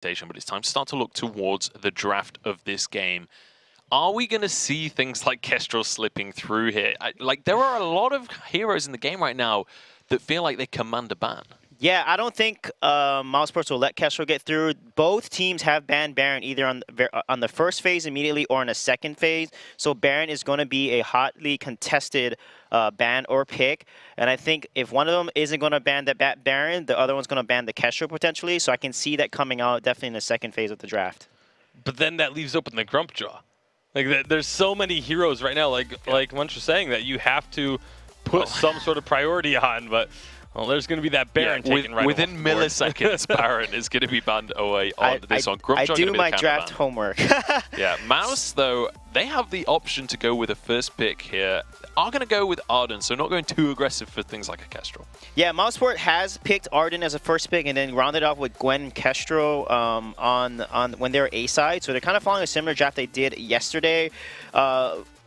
expectation, but it's time to start to look towards the draft of this game. Are we going to see things like Kestrel slipping through here? Like, there are a lot of heroes in the game right now that feel like they command a ban. Yeah, I don't think Mousesports will let Kestrel get through. Both teams have banned Baron either on the first phase immediately or in the second phase. So Baron is going to be a hotly contested ban or pick. And I think if one of them isn't going to ban the Baron, the other one's going to ban the Kestrel potentially. So I can see that coming out definitely in the second phase of the draft. But then that leaves open the Grumpjaw. Like, there's so many heroes right now, like Munch was saying, that you have to put some sort of priority on, but... Well, there's going to be that Baron taken right within milliseconds. Baron is going to be banned away on this one. I do my draft homework. Yeah, Mouse, though, they have the option to go with a first pick here. Are going to go with Arden, so not going too aggressive for things like a Kestrel. Yeah, Mousesport has picked Arden as a first pick and then rounded off with Gwen and Kestrel on when they were A side. So they're kind of following a similar draft they did yesterday.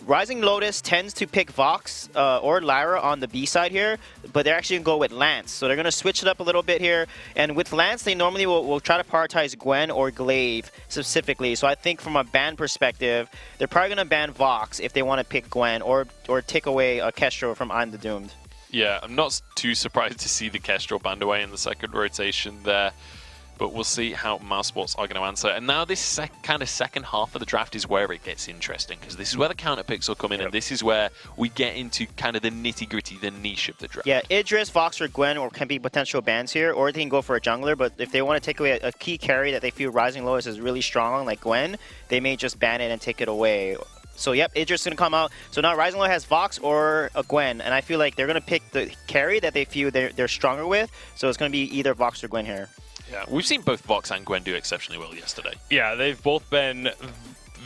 Rising Lotus tends to pick Vox or Lyra on the B side here, but they're actually going to go with Lance. So they're going to switch it up a little bit here. And with Lance, they normally will try to prioritize Gwen or Glaive specifically. So I think from a ban perspective, they're probably going to ban Vox if they want to pick Gwen or take away a Kestrel from I'm the Doomed. Yeah, I'm not too surprised to see the Kestrel banned away in the second rotation there. But we'll see how Mousesports are going to answer. And now this kind of second half of the draft is where it gets interesting, because this is where the counter picks will come in, and this is where we get into kind of the nitty-gritty, the niche of the draft. Yeah, Idris, Vox, or Gwen can be potential bans here, or they can go for a jungler, but if they want to take away a key carry that they feel Rising Lotus is really strong on, like Gwen, they may just ban it and take it away. So, yep, Idris is going to come out. So now Rising Lotus has Vox or a Gwen, and I feel like they're going to pick the carry that they feel they're stronger with, so it's going to be either Vox or Gwen here. Yeah, we've seen both Vox and Gwen do exceptionally well yesterday. Yeah, they've both been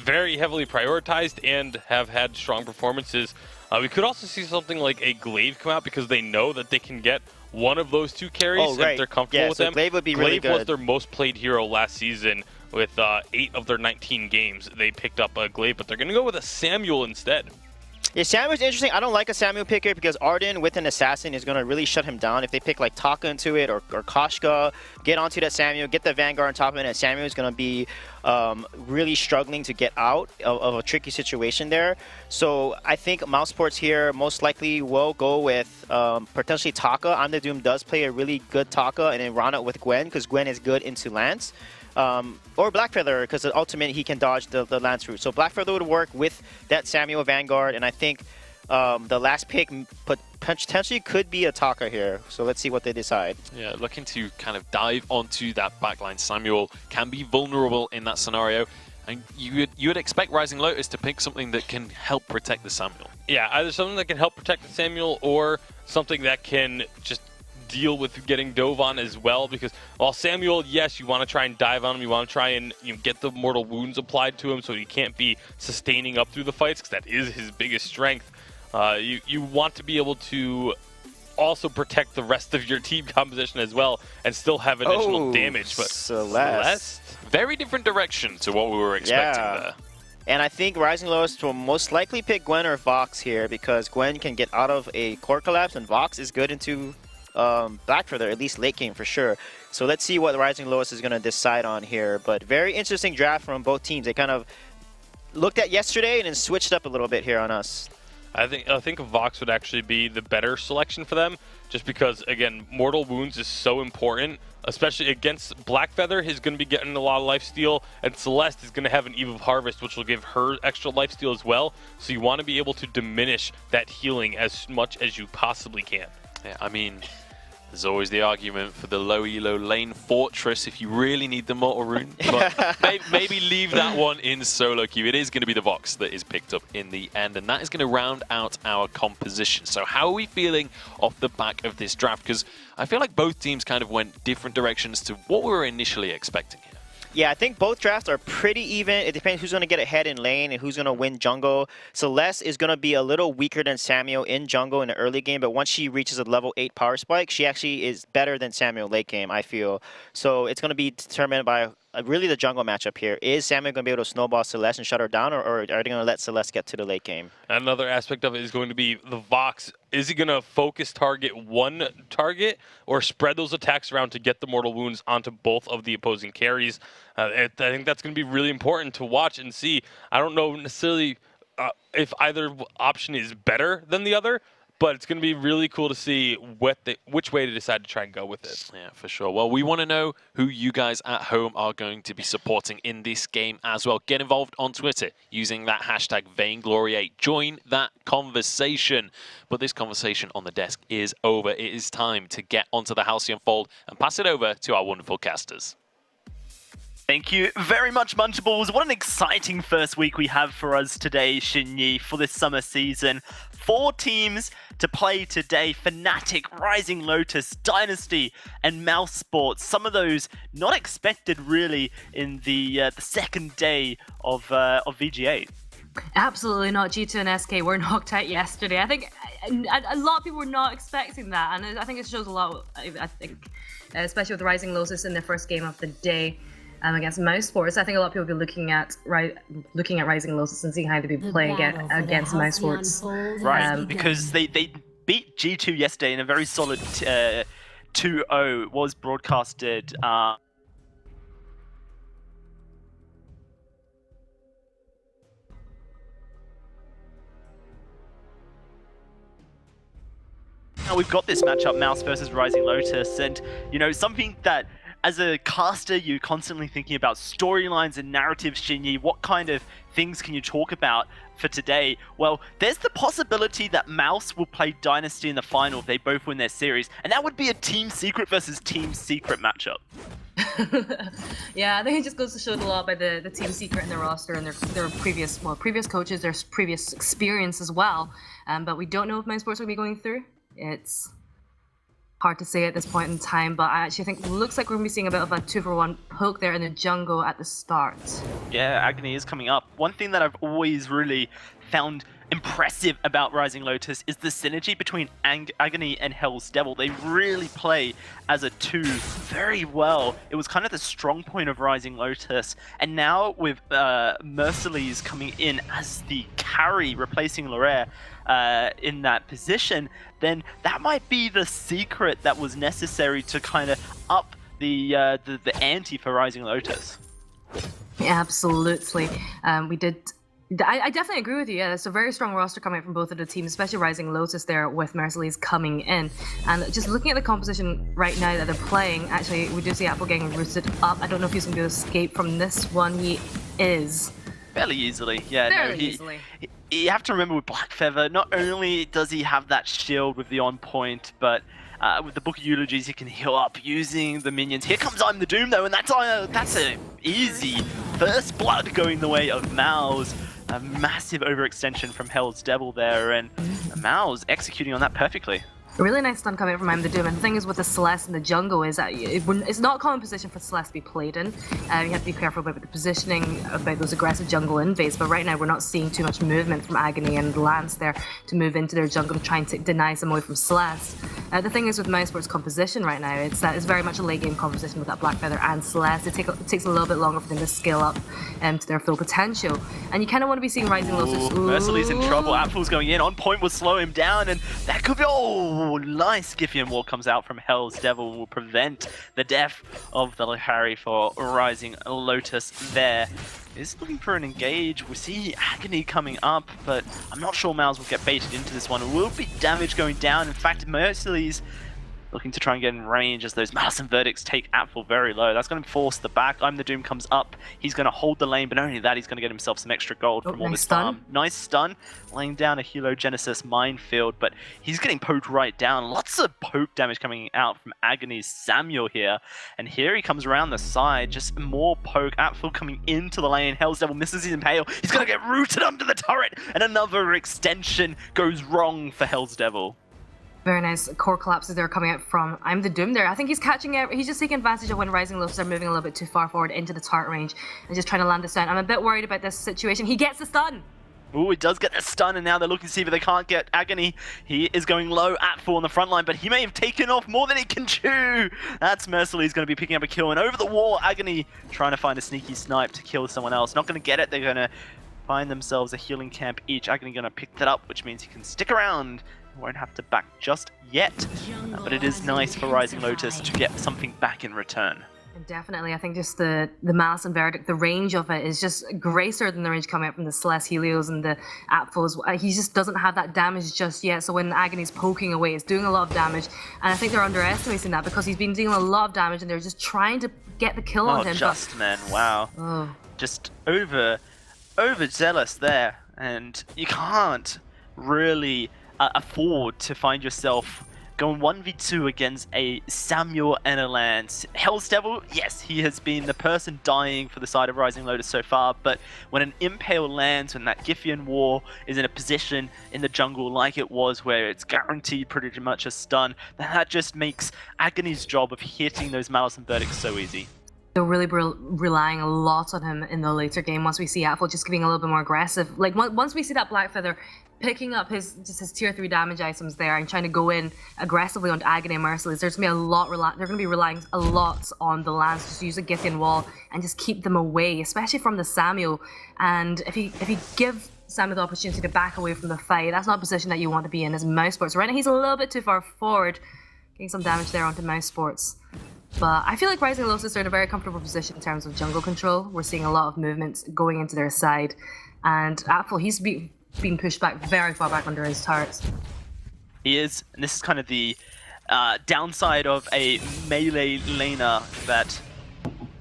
very heavily prioritized and have had strong performances. We could also see something like a Glaive come out because they know that they can get one of those two carries if they're comfortable with them. Glaive would be really good. Glaive was their most played hero last season with 8 of their 19 games. They picked up a Glaive, but they're going to go with a Samuel instead. Yeah, Samuel's interesting. I don't like a Samuel pick here because Arden with an Assassin is going to really shut him down. If they pick like Taka into it or Koshka, get onto that Samuel, get the Vanguard on top of it, and Samuel is going to be really struggling to get out of a tricky situation there. So I think Mousesports here most likely will go with potentially Taka. I'm the Doom does play a really good Taka, and then round out with Gwen because Gwen is good into Lance. Or Blackfeather, because the ultimate he can dodge the Lance route. So Blackfeather would work with that Samuel Vanguard, and I think the last pick potentially could be a Taka here. So let's see what they decide. Yeah, looking to kind of dive onto that backline. Samuel can be vulnerable in that scenario, and you would expect Rising Lotus to pick something that can help protect the Samuel. Yeah, either something that can help protect the Samuel or something that can just deal with getting dove on as well, because while Samuel, yes, you want to try and dive on him, you want to try and get the mortal wounds applied to him so he can't be sustaining up through the fights, because that is his biggest strength. You want to be able to also protect the rest of your team composition as well and still have additional damage. But Celeste. Very different direction to what we were expecting there. And I think Rising Lotus will most likely pick Gwen or Vox here because Gwen can get out of a core collapse and Vox is good into Blackfeather, at least late game for sure. So let's see what Rising Lotus is going to decide on here. But very interesting draft from both teams. They kind of looked at yesterday and then switched up a little bit here on us. I think Vox would actually be the better selection for them, just because, again, Mortal Wounds is so important, especially against Blackfeather. He's going to be getting a lot of lifesteal, and Celeste is going to have an Eve of Harvest, which will give her extra lifesteal as well. So you want to be able to diminish that healing as much as you possibly can. Yeah, I mean, there's always the argument for the low elo lane fortress if you really need the mortal rune, but maybe leave that one in solo queue. It is going to be the Vox that is picked up in the end, and that is going to round out our composition. So how are we feeling off the back of this draft? Because I feel like both teams kind of went different directions to what we were initially expecting here. Yeah, I think both drafts are pretty even. It depends who's going to get ahead in lane and who's going to win jungle. Celeste is going to be a little weaker than Samuel in jungle in the early game, but once she reaches a level 8 power spike, she actually is better than Samuel late game, I feel. So it's going to be determined by really the jungle matchup here. Is Samuel going to be able to snowball Celeste and shut her down, or are they going to let Celeste get to the late game? Another aspect of it is going to be the Vox. Is he going to focus target one target or spread those attacks around to get the mortal wounds onto both of the opposing carries? I think that's going to be really important to watch and see. I don't know necessarily if either option is better than the other, but it's going to be really cool to see which way to decide to try and go with it. Yeah, for sure. Well, we want to know who you guys at home are going to be supporting in this game as well. Get involved on Twitter using that hashtag Vainglory8. Join that conversation. But this conversation on the desk is over. It is time to get onto the Halcyon Fold and pass it over to our wonderful casters. Thank you very much, Munchables. What an exciting first week we have for us today, Shinyi, for this summer season. 4 teams to play today: Fnatic, Rising Lotus, Dynasty, and Mousesports. Some of those not expected, really, in the second day of VG8. Absolutely not. G2 and SK were knocked out yesterday. I think a lot of people were not expecting that, and I think it shows a lot, I think, especially with Rising Lotus in their first game of the day. Against Mousesports, I think a lot of people will be looking at Rising Lotus and seeing how they'd be playing against Mousesports. Right, because they beat G2 yesterday in a very solid 2-0. It was broadcasted. Now we've got this matchup, Mouse versus Rising Lotus, and you know, something that as a caster, you're constantly thinking about storylines and narratives, Shinyi. What kind of things can you talk about for today? Well, there's the possibility that Mouse will play Dynasty in the final if they both win their series, and that would be a Team Secret versus Team Secret matchup. Yeah, I think it just goes to show a lot by the Team Secret and their roster and their previous coaches, their previous experience as well. But we don't know if Mousesports will be going through. It's hard to say at this point in time, but I actually think it looks like we're going to be seeing a bit of a 2-for-1 poke there in the jungle at the start. Yeah, Agony is coming up. One thing that I've always really found impressive about Rising Lotus is the synergy between Agony and Hell's Devil. They really play as a 2 very well. It was kind of the strong point of Rising Lotus, and now with Merciless coming in as the carry, replacing Lorare in that position, then that might be the secret that was necessary to kind of up the ante for Rising Lotus. Yeah, absolutely. I definitely agree with you. Yeah, it's a very strong roster coming from both of the teams, especially Rising Lotus there with Merciless coming in. And just looking at the composition right now that they're playing, actually, we do see Apple getting rooted up. I don't know if he's going to be able to escape from this one. He is. Fairly easily, yeah. Fairly easily. You have to remember with Black Feather, not only does he have that shield with the on point, but with the Book of Eulogies, he can heal up using the minions. Here comes I'm the Doom, though, and that's an easy first blood going the way of Mouse. A massive overextension from Hell's Devil there, and Mouse executing on that perfectly. A really nice stun coming from I'm the Doom, and the thing is with the Celeste in the jungle is that it's not a common position for Celeste to be played in. You have to be careful about the positioning, about those aggressive jungle invades, but right now we're not seeing too much movement from Agony and Lance there to move into their jungle to try and deny some away from Celeste. The thing is with Mousesports' composition right now, it's that it's very much a late game composition with that Black Feather and Celeste. It takes a little bit longer for them to scale up to their full potential, and you kind of want to be seeing Rising Lotus. Merciless in trouble, Apple's going in, on point will slow him down, and that could be, nice Giffian Wall comes out from Hell's Devil, will prevent the death of the Lahari for Rising Lotus there. Is looking for an engage. We see Agony coming up, but I'm not sure Mouse will get baited into this one. It will be damage going down. In fact, Merciless looking to try and get in range as those Malice and Verdicts take Apple very low. That's going to force the back. I'm the Doom comes up. He's going to hold the lane, but not only that, he's going to get himself some extra gold from all this farm. Nice stun, laying down a Helogenesis minefield, but he's getting poked right down. Lots of poke damage coming out from Agony's Samuel here. And here he comes around the side, just more poke. Apple coming into the lane. Hell's Devil misses his impale. He's going to get rooted under the turret, and another extension goes wrong for Hell's Devil. Very nice core collapses there coming out from I'm the Doom there. I think he's catching out. He's just taking advantage of when Rising Lotus are moving a little bit too far forward into the turret range and just trying to land this down. I'm a bit worried about this situation. He gets the stun. Ooh, he does get the stun, and now they're looking to see if they can't get Agony. He is going low at full on the front line, but he may have taken off more than he can chew. That's Merciless is going to be picking up a kill, and over the wall, Agony trying to find a sneaky snipe to kill someone else. Not going to get it. They're going to find themselves a healing camp each. Agony going to pick that up, which means he can stick around. Won't have to back just yet, but it is nice for Rising Lotus to get something back in return. Definitely, I think just the Malice and Verdict, the range of it is just greater than the range coming up from the Celeste Helios and the Apfels. He just doesn't have that damage just yet, so when Agony's poking away, it's doing a lot of damage, and I think they're underestimating that because he's been dealing a lot of damage and they're just trying to get the kill on him. Man, wow. Oh. Just overzealous there, and you can't really afford to find yourself going 1v2 against a Samuel and a Lance. Hell's Devil, yes, he has been the person dying for the side of Rising Lotus so far, but when an Impale lands, when that Giffian War is in a position in the jungle like it was, where it's guaranteed pretty much a stun, then that just makes Agony's job of hitting those Malice and Verdicts so easy. They're really relying a lot on him in the later game. Once we see Apfel just getting a little bit more aggressive, like once we see that Black Feather picking up his tier 3 damage items there and trying to go in aggressively on Agony and Merciless, there's going to be a lot. They're going to be relying a lot on the Lance, just use a Githian wall and just keep them away, especially from the Samuel. And if you give Samuel the opportunity to back away from the fight, that's not a position that you want to be in as Mousesports. Right now, he's a little bit too far forward, getting some damage there onto Mousesports. But I feel like Rising Lotus are in a very comfortable position in terms of jungle control. We're seeing a lot of movements going into their side, and Apfel, he's being pushed back very far back under his turrets. He is, and this is kind of the downside of a melee laner, that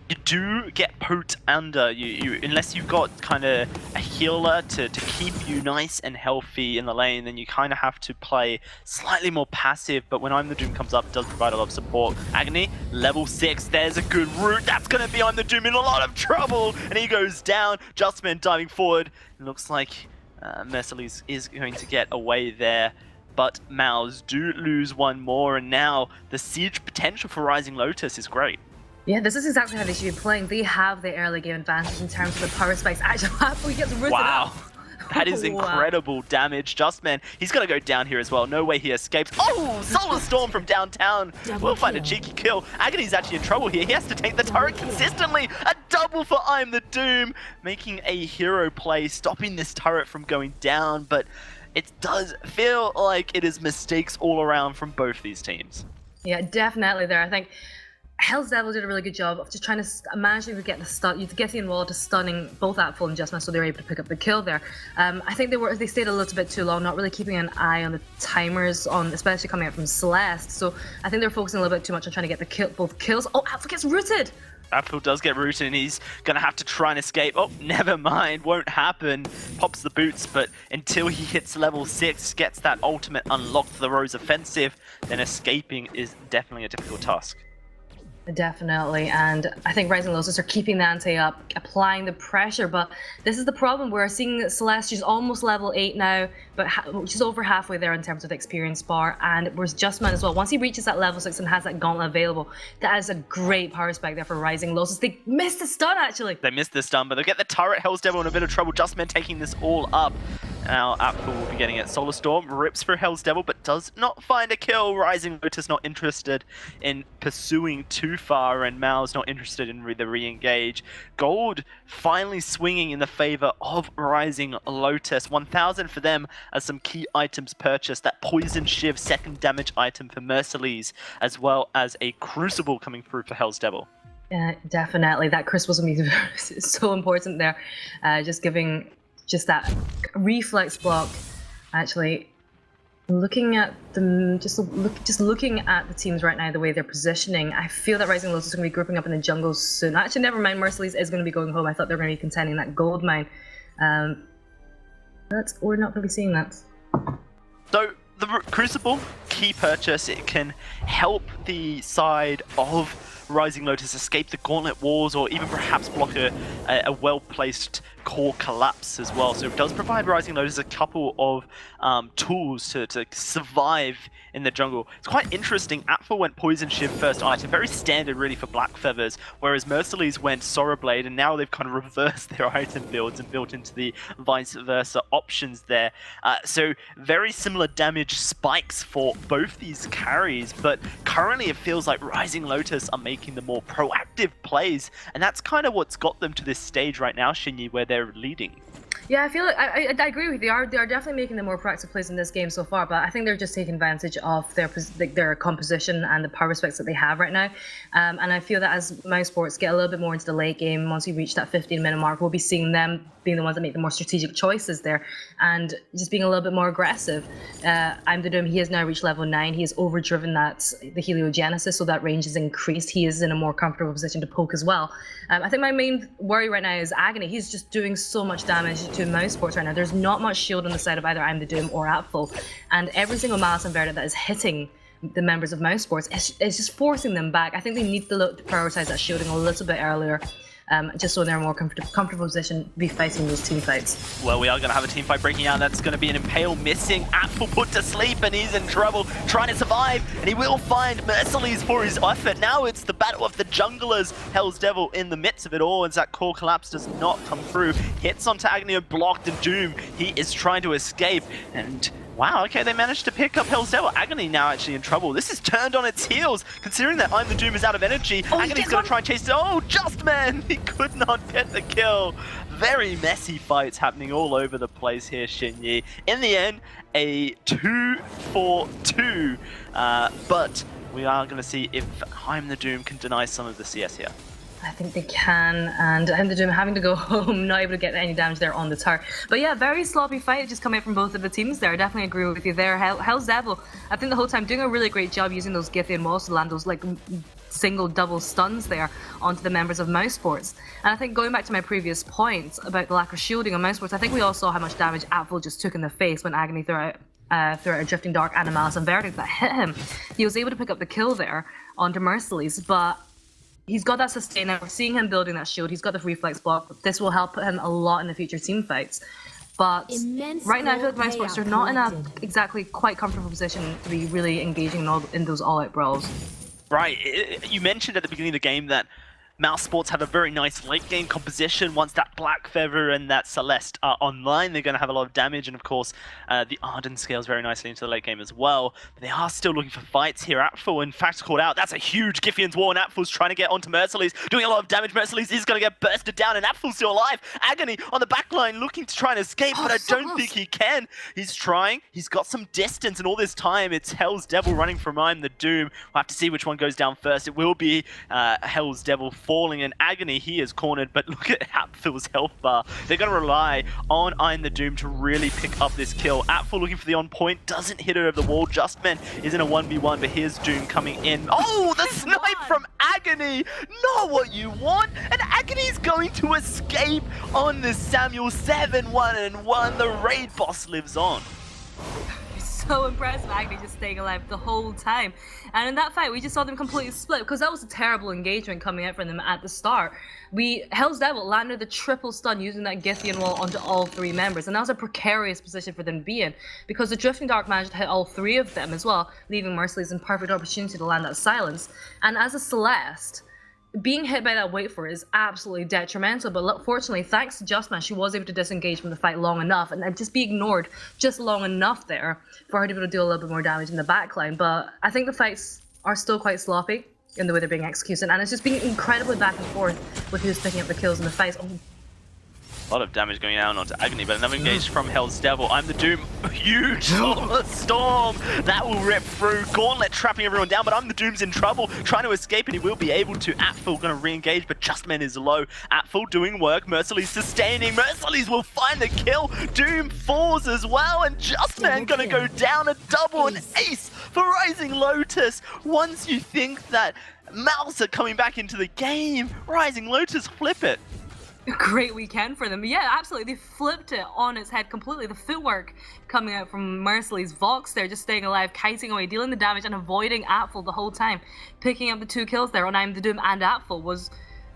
you do get put under. You unless you've got kind of a healer to keep you nice and healthy in the lane, then you kind of have to play slightly more passive. But when I'm the Doom comes up, it does provide a lot of support. Agony, level 6, there's a good route. That's going to be I'm the Doom in a lot of trouble, and he goes down. Justman diving forward. It looks like Merciless is going to get away there. But Mouse do lose one more, and now the siege potential for Rising Lotus is great. Yeah, this is exactly how they should be playing. They have the early game advantage in terms of the power spikes. Actually, Apfel gets rooted Wow. up. That is incredible damage. Justman, he's going to go down here as well. No way he escapes. Oh, Solar Storm from downtown. We'll find a cheeky kill. Agony's actually in trouble here. He has to take the turret consistently. A double for I'm the Doom, making a hero play, stopping this turret from going down. But it does feel like it is mistakes all around from both these teams. Yeah, definitely there. I think Hell's Devil did a really good job of just trying to manage to get the stun, the Githian wall to stunning both Apfel and Justman, so they were able to pick up the kill there. I think they stayed a little bit too long, not really keeping an eye on the timers, especially coming out from Celeste. So I think they're focusing a little bit too much on trying to get both kills. Oh, Apfel gets rooted! Apfel does get rooted, and he's going to have to try and escape. Oh, never mind, won't happen. Pops the boots, but until he hits level 6, gets that ultimate unlocked for the Rose offensive, then escaping is definitely a difficult task. Definitely, and I think Rising Lotus are keeping the ante up, applying the pressure, but this is the problem. We're seeing Celeste, she's almost level 8 now, but she's over halfway there in terms of experience bar, and whereas Justman as well. Once he reaches that level 6 and has that gauntlet available, that is a great power spike there for Rising Lotus. They missed the stun, actually. They missed the stun, but they'll get the turret. Hell's Devil in a bit of trouble. Justman taking this all up. Now Apfel will be getting it. Solar Storm rips for Hell's Devil, but does not find a kill. Rising Lotus not interested in pursuing too far, and Mal's not interested in the re-engage. Gold finally swinging in the favor of Rising Lotus. 1,000 for them as some key items purchased. That Poison Shiv second damage item for Merciless, as well as a Crucible coming through for Hell's Devil. Yeah, definitely. That Crucible is so important there. Just giving that reflex block. Actually, looking at them, just looking at the teams right now, the way they're positioning, I feel that Rising Lotus is going to be grouping up in the jungle soon. Actually, never mind. Merciless is going to be going home. I thought they were going to be contending that gold mine. We're not going to be seeing that. So the Crucible, key purchase. It can help the side of Rising Lotus escape the gauntlet walls, or even perhaps block a well-placed core collapse as well. So it does provide Rising Lotus a couple of tools to survive in the jungle. It's quite interesting. Apfel went Poison Shiv first item, very standard really for Black Feathers, whereas Merciless went Sorrow Blade, and now they've kind of reversed their item builds and built into the vice versa options there. So very similar damage spikes for both these carries, but currently it feels like Rising Lotus are making the more proactive plays, and that's kind of what's got them to this stage right now, Shinyi, where they're leading. Yeah, I feel like I agree with you. They are definitely making the more proactive plays in this game so far, but I think they're just taking advantage of their composition and the power specs that they have right now. And I feel that as Mousesports get a little bit more into the late game, once we reach that 15-minute mark, we'll be seeing them being the ones that make the more strategic choices there and just being a little bit more aggressive. I'm the Doom, he has now reached level 9. He has overdriven the heliogenesis, so that range is increased. He is in a more comfortable position to poke as well. I think my main worry right now is Agony. He's just doing so much damage to Mousesports right now. There's not much shield on the side of either I'm the Doom or Apfel, and every single Malice Inverted that is hitting the members of Mousesports is just forcing them back. I think they need to look to prioritize that shielding a little bit earlier, just so they're in a more comfortable position to be fighting those team fights. Well, we are going to have a team fight breaking out. That's going to be an Impale missing. Apfel put to sleep, and he's in trouble, trying to survive, and he will find Merciless for his effort. Now it's the battle of the junglers. Hell's Devil in the midst of it all, as that core collapse does not come through. Hits onto Agni blocked, and Doom, he is trying to escape, and wow, okay, they managed to pick up Hell's Devil. Agony now actually in trouble. This is turned on its heels, considering that I'm the Doom is out of energy. Agony's going to try and chase it. Oh, Just Man! He could not get the kill. Very messy fights happening all over the place here, Shinyi. In the end, a 2-for-2. But we are going to see if I'm the Doom can deny some of the CS here. I think they can, and I'm the Doom having to go home, not able to get any damage there on the tower. But yeah, very sloppy fight just coming out from both of the teams there. I definitely agree with you there. Hell's Devil, I think the whole time doing a really great job using those Githian walls to land those like single double stuns there onto the members of Mousesports. And I think going back to my previous point about the lack of shielding on Mousesports, I think we all saw how much damage Apfel just took in the face when Agony threw out a Drifting Dark and a Malice Inverted that hit him. He was able to pick up the kill there onto Merciless, but he's got that sustainer. We're seeing him building that shield. He's got the reflex block. This will help him a lot in the future team fights. But right now, I feel like Mousesports are not in a exactly quite comfortable position to be really engaging in those all-out brawls. Right. You mentioned at the beginning of the game that Mousesports have a very nice late game composition. Once that Black Feather and that Celeste are online, they're going to have a lot of damage, and of course the Arden scales very nicely into the late game as well. But they are still looking for fights here. Apfel in fact called out. That's a huge Githian's War, and Apfel's trying to get onto Merciless, doing a lot of damage. Merciless is going to get bursted down, and Apfel's still alive. Agony on the back line looking to try and escape, but I don't think he can. He's trying. He's got some distance, and all this time it's Hell's Devil running from I'm the Doom. We'll have to see which one goes down first. It will be Hell's Devil falling in. Agony, he is cornered, but look at Apfel's health bar. They're going to rely on I'm the Doom to really pick up this kill. Apfel looking for the on point, doesn't hit it over the wall. Justman is in a 1v1, but here's Doom coming in. Oh, the snipe from Agony! Not what you want! And Agony's going to escape on the Samuel 7-1-1. The raid boss lives on. So impressed, Agony just staying alive the whole time. And in that fight, we just saw them completely split, because that was a terrible engagement coming out from them at the start. Hell's Devil landed the triple stun using that Githian wall onto all three members, and that was a precarious position for them to be in, because the Drifting Dark managed to hit all three of them as well, leaving Merciless in perfect opportunity to land that silence. And as a Celeste, being hit by that wait for is absolutely detrimental, but look, fortunately, thanks to Justman, she was able to disengage from the fight long enough and just be ignored just long enough there for her to be able to do a little bit more damage in the backline. But I think the fights are still quite sloppy in the way they're being executed, and it's just being incredibly back and forth with who's picking up the kills in the fights. Oh. A lot of damage going down onto Agony, but another engage from Hell's Devil. I'm the Doom. Huge storm that will rip through. Gauntlet trapping everyone down, but I'm the Doom's in trouble, trying to escape, and he will be able to. Apfel going to re-engage, but Justman is low. Apfel doing work. Merciless sustaining. Merciless will find the kill. Doom falls as well, and Justman going to go down. A double, an ace for Rising Lotus. Once you think that Mouse are coming back into the game, Rising Lotus flip it. Great weekend for them. Yeah, absolutely. They flipped it on its head completely. The footwork coming out from Merciless, Vox there just staying alive, kiting away, dealing the damage and avoiding Apfel the whole time. Picking up the 2 kills there on I'm the Doom and Apfel was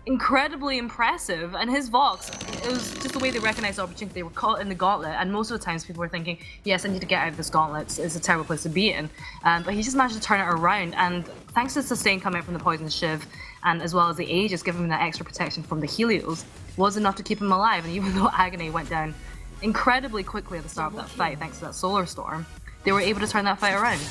incredibly impressive, and his Vox, it was just the way they recognized the opportunity. They were caught in the gauntlet, and most of the times people were thinking, yes, I need to get out of this gauntlet, it's a terrible place to be in, but he just managed to turn it around, and thanks to the sustain coming out from the Poison Shiv, and as well as the Aegis giving him that extra protection from the Helios, was enough to keep him alive. And even though Agony went down incredibly quickly at the start of that fight, thanks to that Solar Storm, they were able to turn that fight around.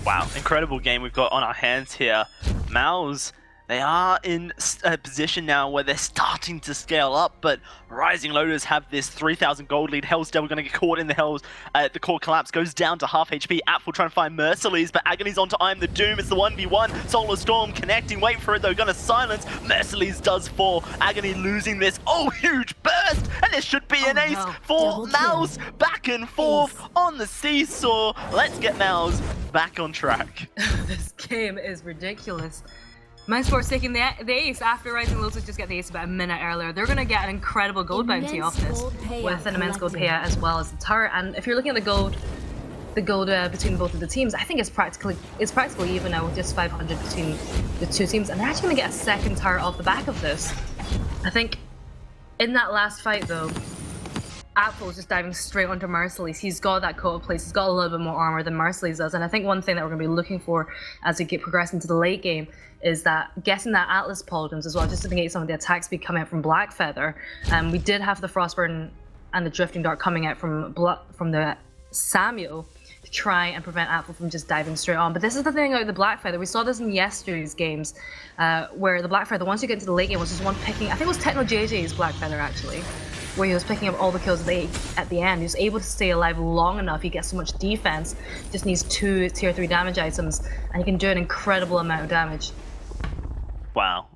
Wow, incredible game we've got on our hands here. Mouse, they are in a position now where they're starting to scale up, but Rising Lotus have this 3,000 gold lead. Hell's Devil going to get caught in the Hells. The core collapse goes down to half HP. Apfel trying to find Merciless, but Agony's onto I Am the Doom. It's the 1v1. Solar Storm connecting. Wait for it though. Going to silence. Merciless does fall. Agony losing this. Oh, huge burst! And this should be an ace for Mouse. Back and forth on the seesaw. Let's get Mouse back on track. This game is ridiculous. Mousesports taking the ace after Rising Lotus just got the ace about a minute earlier. They're going to get an incredible gold bounty off this with an immense gold payout as well as the turret. And if you're looking at the gold between both of the teams, I think it's practically even now with just 500 between the two teams. And they're actually going to get a second turret off the back of this. I think in that last fight though, Apfel is just diving straight onto Merciless. He's got that coat of place. He's got a little bit more armor than Merciless does. And I think one thing that we're going to be looking for as we progress into the late game is that getting that Atlas Pauldrons as well, just to negate some of the attack speed coming out from Blackfeather. We did have the Frostburn and the Drifting Dart coming out from the Samuel to try and prevent Apfel from just diving straight on. But this is the thing about the Blackfeather. We saw this in yesterday's games, where the Blackfeather, once you get into the late game, was just one picking. I think it was Techno JJ's Blackfeather actually, where he was picking up all the kills at the end. He was able to stay alive long enough. He gets so much defense, just needs 2 tier 3 damage items, and he can do an incredible amount of damage. Wow.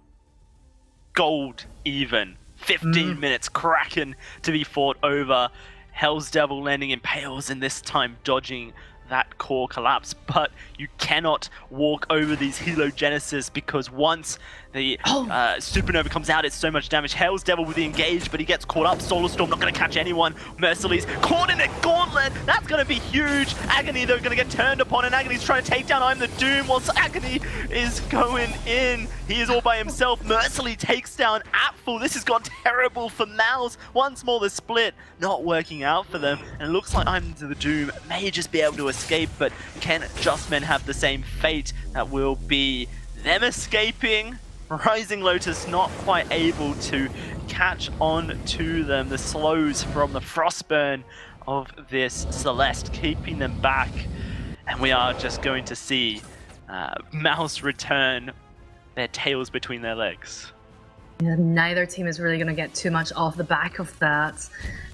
Gold even. 15 minutes. Kraken to be fought over. Hell's Devil landing in Pales and this time dodging that core collapse. But you cannot walk over these Helogenesis because once the Supernova comes out, it's so much damage. Hell's Devil with the engage, but he gets caught up. Solar Storm not going to catch anyone. Merciless caught in a gauntlet. That's going to be huge. Agony, though, going to get turned upon, and Agony's trying to take down I'm the Doom whilst Agony is going in. He is all by himself. Merciless takes down Apfel. This has gone terrible for Mouse. Once more, the split not working out for them, and it looks like I'm the Doom may just be able to escape, but can Justmen have the same fate? That will be them escaping. Rising Lotus not quite able to catch on to them. The slows from the Frostburn of this Celeste keeping them back. And we are just going to see Mouse return their tails between their legs. Yeah, neither team is really going to get too much off the back of that.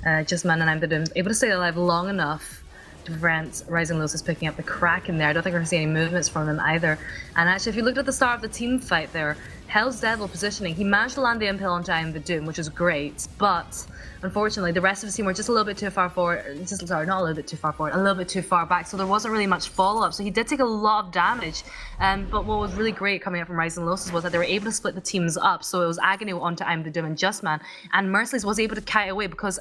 Justman and I'm the Doom able to stay alive long enough to prevent Rising Lotus picking up the Kraken there. I don't think we're going to see any movements from them either. And actually, if you looked at the start of the team fight there, Hell's Devil positioning, he managed to land the impale onto I Am the Doom, which is great, but unfortunately the rest of the team were just a little bit too far forward, not a little bit too far forward, a little bit too far back, so there wasn't really much follow-up, so he did take a lot of damage, but what was really great coming out from Rising Lotus was that they were able to split the teams up, so it was Agony onto I Am the Doom and Justman, and Merciless was able to kite away because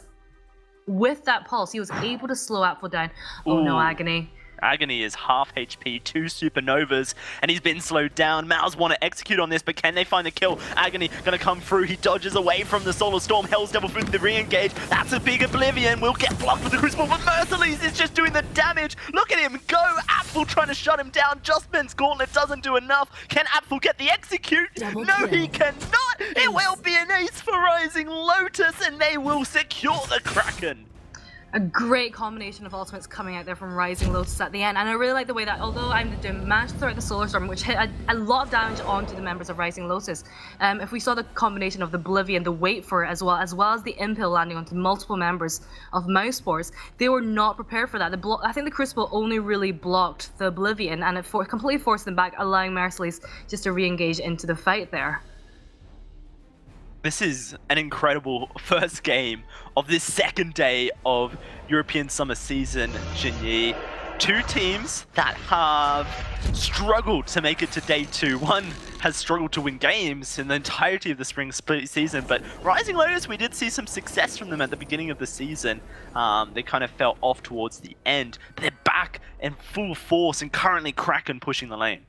with that pulse, he was able to slow Apfel down. Oh no, Agony. Agony is half HP, 2 Supernovas, and he's been slowed down. Mouse want to execute on this, but can they find the kill? Agony going to come through. He dodges away from the Solar Storm. Hell's Devil through the re-engage. That's a big Oblivion. Will get blocked with the Crucible, but Merciless is just doing the damage. Look at him go. Apfel trying to shut him down. Justman's Gauntlet doesn't do enough. Can Apfel get the execute? No, he cannot. It will be an ace for Rising Lotus, and they will secure the Kraken. A great combination of ultimates coming out there from Rising Lotus at the end, and I really like the way that although I'm the Doom managed to throw out the Solar Storm, which hit a lot of damage onto the members of Rising Lotus. If we saw the combination of the Oblivion, the Wait for it, as well as the Impale landing onto multiple members of Mousesports, they were not prepared for that. I think the Crucible only really blocked the Oblivion, and it completely forced them back, allowing Merciless just to re-engage into the fight there. This is an incredible first game of this second day of European Summer Season, Jinyi. 2 teams that have struggled to make it to day 2. One has struggled to win games in the entirety of the spring split season, but Rising Lotus, we did see some success from them at the beginning of the season. They kind of fell off towards the end, but they're back in full force and currently Kraken pushing the lane.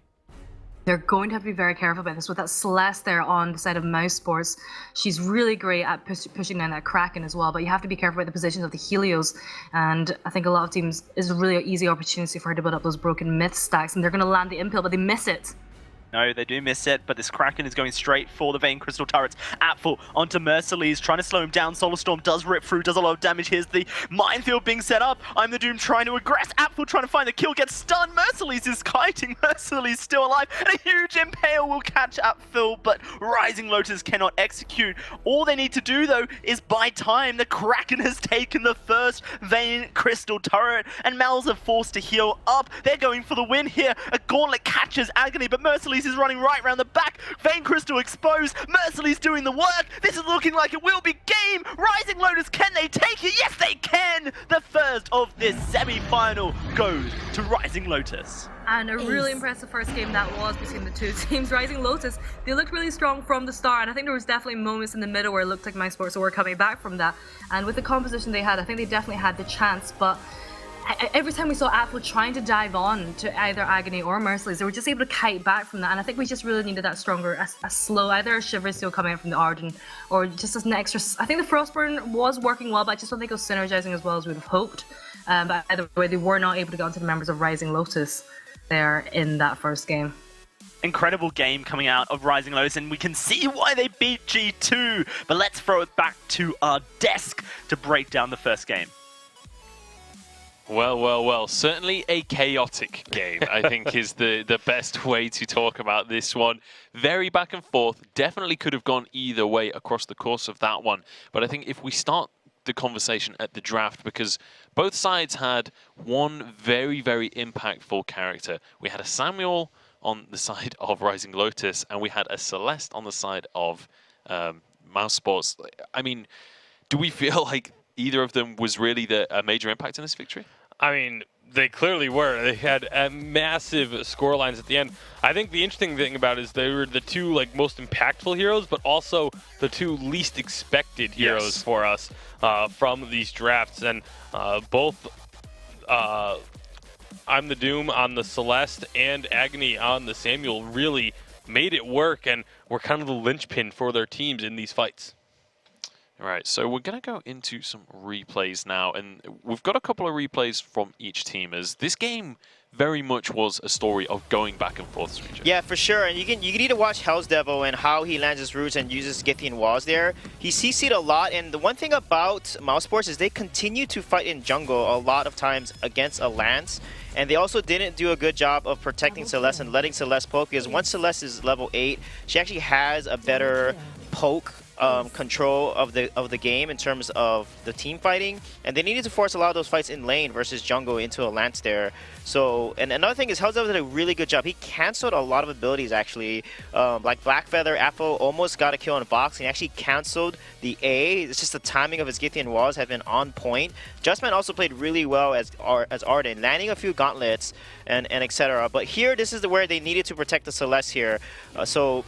They're going to have to be very careful about this. With that Celeste there on the side of Mousesports, she's really great at pushing down that Kraken as well, but you have to be careful about the positions of the Helios, and I think a lot of teams is a really easy opportunity for her to build up those broken myth stacks, and they're going to land the impale, but they miss it. No, they do miss it, but this Kraken is going straight for the Vein Crystal turrets. Apfel onto Merciless, trying to slow him down. Solar Storm does rip through, does a lot of damage. Here's the minefield being set up. I'm the Doom trying to aggress. Apfel trying to find the kill, gets stunned. Merciless is kiting. Merciless still alive, and a huge impale will catch Apfel, but Rising Lotus cannot execute. All they need to do, though, is buy time. The Kraken has taken the first Vein Crystal turret, and Mals are forced to heal up. They're going for the win here. A gauntlet catches Agony, but Merciless is running right around the back. Vein Crystal exposed. Merciless doing the work. This is looking like it will be game. Rising Lotus, can they take it? Yes, they can. The first of this semi-final goes to Rising Lotus. And a really impressive first game that was between the two teams. Rising Lotus, they looked really strong from the start, and I think there was definitely moments in the middle where it looked like Mousesports were coming back from that. And with the composition they had, I think they definitely had the chance, but every time we saw Apfel trying to dive on to either Agony or Merciless, they were just able to kite back from that, and I think we just really needed that stronger, a slow, either a Shiver Steel coming out from the Arden, or just as an extra. I think the Frostburn was working well, but I just don't think it was synergizing as well as we would have hoped. But either way, they were not able to get onto the members of Rising Lotus there in that first game. Incredible game coming out of Rising Lotus, and we can see why they beat G2, but let's throw it back to our desk to break down the first game. Well. Certainly a chaotic game, I think, is the best way to talk about this one. Very back and forth. Definitely could have gone either way across the course of that one. But I think if we start the conversation at the draft, because both sides had one very, very impactful character. We had a Samuel on the side of Rising Lotus, and we had a Celeste on the side of Mousesports. I mean, do we feel like either of them was really a major impact in this victory? I mean, they clearly were. They had massive score lines at the end. I think the interesting thing about it is they were the two most impactful heroes, but also the two least expected heroes for us from these drafts. And both I'm the Doom on the Celeste and Agony on the Samuel really made it work, and were kind of the linchpin for their teams in these fights. All right, so we're going to go into some replays now, and we've got a couple of replays from each team, as this game very much was a story of going back and forth. Yeah, for sure, and you need to watch Hell's Devil and how he lands his roots and uses Scythian walls there. He CC'd a lot, and the one thing about Mousesports is they continue to fight in jungle a lot of times against a Lance, and they also didn't do a good job of protecting Celeste and letting Celeste poke, because once Celeste is level 8, she actually has a better poke control of the game in terms of the team fighting, and they needed to force a lot of those fights in lane versus jungle into a Lance there. So, and another thing is Hell's did a really good job. He canceled a lot of abilities actually, like Black Feather. Apfel almost got a kill on box, and he actually canceled the A. It's just the timing of his Scythian walls have been on point. Justman also played really well as Arden, landing a few gauntlets and etc. But here, this is where they needed to protect the Celeste here. So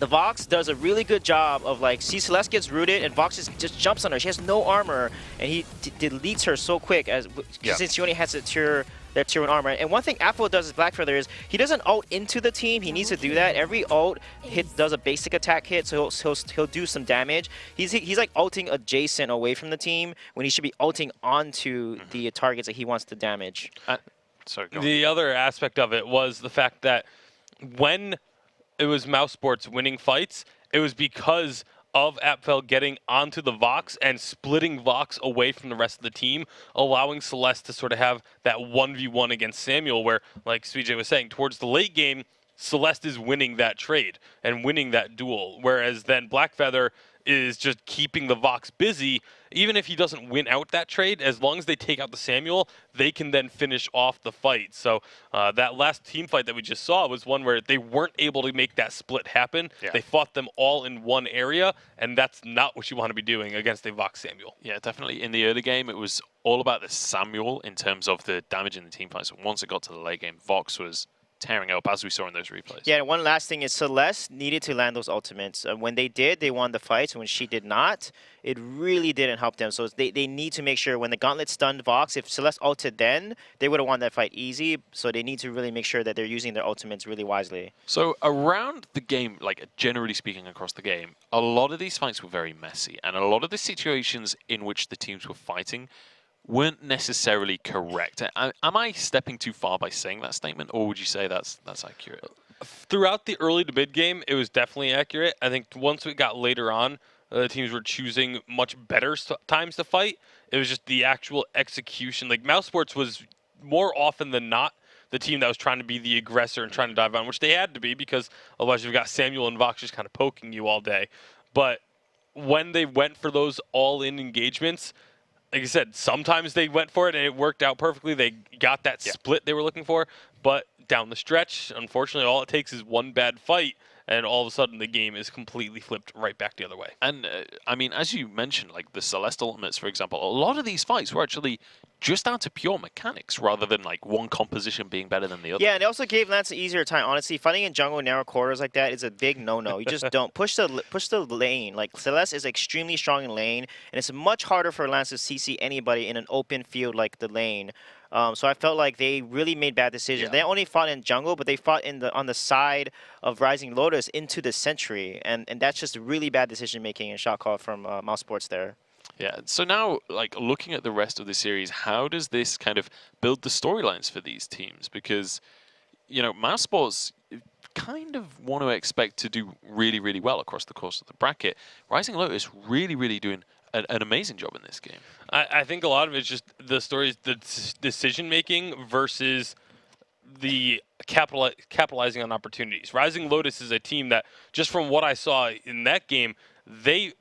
the Vox does a really good job of Celeste gets rooted and Vox just jumps on her. She has no armor, and he deletes her so quick since she only has that tier 1 armor. And one thing Apfel does as Black Feather is he doesn't ult into the team. He needs to do that. Every ult does a basic attack hit, so he'll do some damage. He's like ulting adjacent away from the team when he should be ulting onto the targets that he wants to damage. The other aspect of it was the fact that when it was Mousesports winning fights, it was because of Apfel getting onto the Vox and splitting Vox away from the rest of the team, allowing Celeste to sort of have that 1v1 against Samuel, where, like CJ was saying, towards the late game, Celeste is winning that trade and winning that duel, whereas then Black Feather is just keeping the Vox busy. Even if he doesn't win out that trade, as long as they take out the Samuel, they can then finish off the fight. So that last team fight that we just saw was one where they weren't able to make that split happen. Yeah. They fought them all in one area, and that's not what you want to be doing against a Vox Samuel. Yeah, definitely. In the early game, it was all about the Samuel in terms of the damage in the team fights. Once it got to the late game, Vox was tearing up, as we saw in those replays. Yeah, and one last thing is Celeste needed to land those ultimates. When they did, they won the fights. When she did not, it really didn't help them. So they need to make sure when the Gauntlet stunned Vox, if Celeste ulted then, they would have won that fight easy. So they need to really make sure that they're using their ultimates really wisely. So around the game, like generally speaking across the game, a lot of these fights were very messy. And a lot of the situations in which the teams were fighting weren't necessarily correct. Am I stepping too far by saying that statement, or would you say that's accurate? Throughout the early to mid game, it was definitely accurate. I think once we got later on, the teams were choosing much better times to fight. It was just the actual execution. Like Mousesports was more often than not the team that was trying to be the aggressor and trying to dive on, which they had to be because otherwise you've got Samuel and Vox just kind of poking you all day. But when they went for those all-in engagements, like I said, sometimes they went for it and it worked out perfectly. They got that split they were looking for. But down the stretch, unfortunately, all it takes is one bad fight, and all of a sudden the game is completely flipped right back the other way. And, I mean, as you mentioned, like the Celeste Ultimates, for example, a lot of these fights were actually just down to pure mechanics rather than like one composition being better than the other. Yeah, and it also gave Lance an easier time. Honestly, fighting in jungle narrow corridors like that is a big no-no. You just don't push the lane. Like Celeste is extremely strong in lane, and it's much harder for Lance to CC anybody in an open field like the lane. So I felt like they really made bad decisions. Yeah. They only fought in jungle, but they fought on the side of Rising Lotus into the Sentry, and that's just really bad decision making and shot call from Mousesports there. Yeah, so now, like, looking at the rest of the series, how does this kind of build the storylines for these teams? Because, you know, Mousesports kind of want to expect to do really, really well across the course of the bracket. Rising Lotus really doing an amazing job in this game. I think a lot of it's just the stories, the decision-making versus the capitalizing on opportunities. Rising Lotus is a team that, just from what I saw in that game,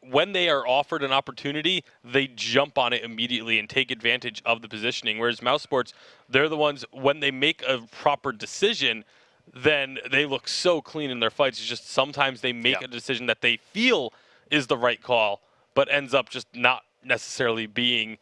when they are offered an opportunity, they jump on it immediately and take advantage of the positioning. Whereas Mousesports, they're the ones, when they make a proper decision, then they look so clean in their fights. It's just sometimes they make a decision that they feel is the right call, but ends up just not necessarily being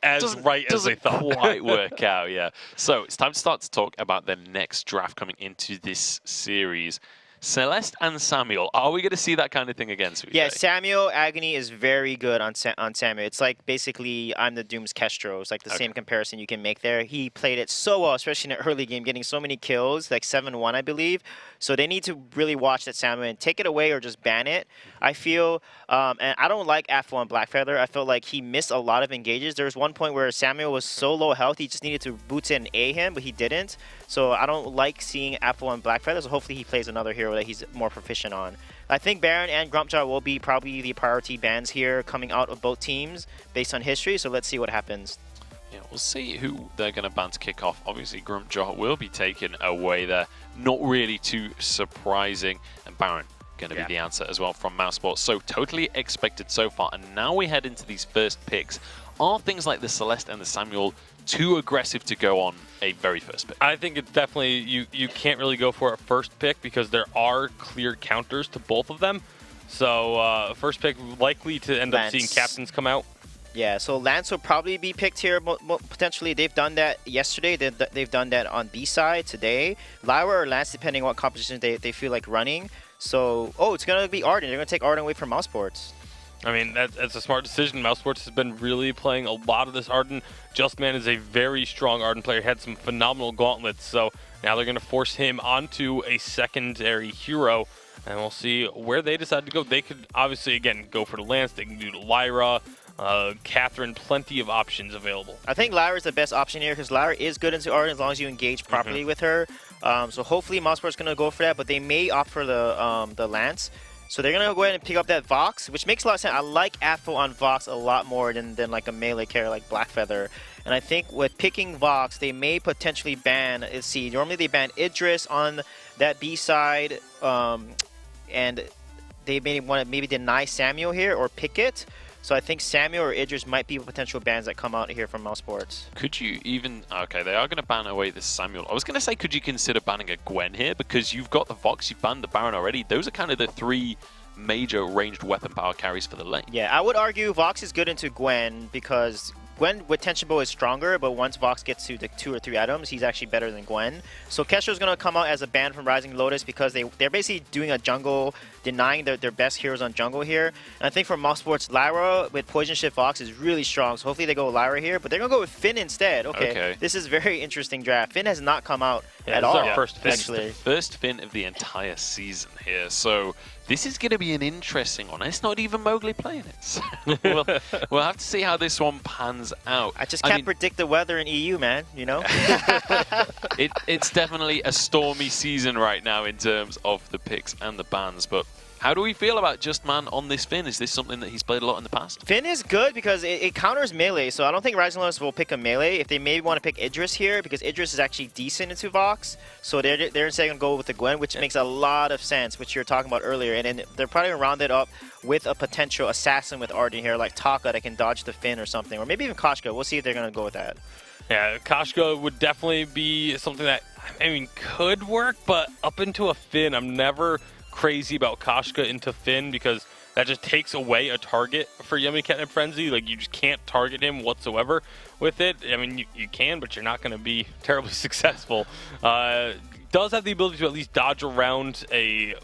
as right as they thought. Doesn't quite work out, yeah. So it's time to start to talk about the next draft coming into this series. Celeste and Samuel, are we going to see that kind of thing again? Yeah, Samuel Agony is very good on Samuel. It's like basically I'm the Doom's Kestro. It's like the same comparison you can make there. He played it so well, especially in the early game, getting so many kills, like 7-1, I believe. So they need to really watch that Samuel and take it away or just ban it, I feel. And I don't like Afro and Blackfeather. I feel like he missed a lot of engages. There was one point where Samuel was so low health, he just needed to boot in A him, but he didn't. So I don't like seeing Afro and Blackfeather, so hopefully he plays another hero that he's more proficient on. I think Baron and Grumpjaw will be probably the priority bans here coming out of both teams based on history, so let's see what happens. Yeah, we'll see who they're going to ban to kick off. Obviously, Grumpjaw will be taken away there. Not really too surprising. And Baron going to be the answer as well from Mousesports. So totally expected so far. And now we head into these first picks. Are things like the Celeste and the Samuel too aggressive to go on a very first pick? I think it's definitely, you can't really go for a first pick because there are clear counters to both of them. So first pick likely to end up seeing captains come out. Yeah, so Lance will probably be picked here potentially. They've done that yesterday. They've done that on B side today. Lyra or Lance, depending on what composition they feel like running. So, it's going to be Arden. They're going to take Arden away from Mousesports. I mean, that's a smart decision. Mousesports has been really playing a lot of this Arden. Justman is a very strong Arden player. Had some phenomenal gauntlets. So now they're going to force him onto a secondary hero. And we'll see where they decide to go. They could obviously, again, go for the Lance. They can do the Lyra. Catherine, plenty of options available. I think Lyra is the best option here because Lyra is good into Arden as long as you engage properly with her. So hopefully Mousesports is going to go for that, but they may opt for the Lance. So they're going to go ahead and pick up that Vox, which makes a lot of sense. I like Afro on Vox a lot more than like a melee character like Blackfeather. And I think with picking Vox, they may potentially ban, let's see, normally they ban Idris on that B side, and they may want to maybe deny Samuel here or pick it. So I think Samuel or Idris might be potential bans that come out here from Mousesports. Could you even... Okay, they are going to ban away this Samuel. I was going to say, could you consider banning a Gwen here? Because you've got the Vox, you've banned the Baron already. Those are kind of the three major ranged weapon power carries for the lane. Yeah, I would argue Vox is good into Gwen because Gwen with Tension Bow is stronger, but once Vox gets to the 2 or 3 items, he's actually better than Gwen. So Kesha's going to come out as a ban from Rising Lotus because they're basically doing a jungle, denying their best heroes on jungle here. And I think for Mousesports, Lyra with Poison Shift Vox is really strong, so hopefully they go Lyra here, but they're going to go with Finn instead. Okay. This is very interesting draft. Finn has not come out at all. Our first Finn. Actually. The first Finn of the entire season here, so this is going to be an interesting one. It's not even Mowgli playing it. So we'll have to see how this one pans out. I just can't predict the weather in EU, man, you know? It's definitely a stormy season right now in terms of the picks and the bans, but how do we feel about Just Man on this Finn? Is this something that he's played a lot in the past? Finn is good because it counters melee, so I don't think Rising Lotus will pick a melee. If they maybe want to pick Idris here, because Idris is actually decent into Vox, so they're instead going to go with the Gwen, which makes a lot of sense, which you were talking about earlier. And then they're probably going to round it up with a potential assassin with Arden here, like Taka that can dodge the Finn or something, or maybe even Koshka. We'll see if they're going to go with that. Yeah, Koshka would definitely be something that, I mean, could work, but up into a Finn, I'm never crazy about Koshka into Finn because that just takes away a target for Yummy Catnip Frenzy. Like, you just can't target him whatsoever with it. I mean, you can, but you're not going to be terribly successful. Does have the ability to at least dodge around a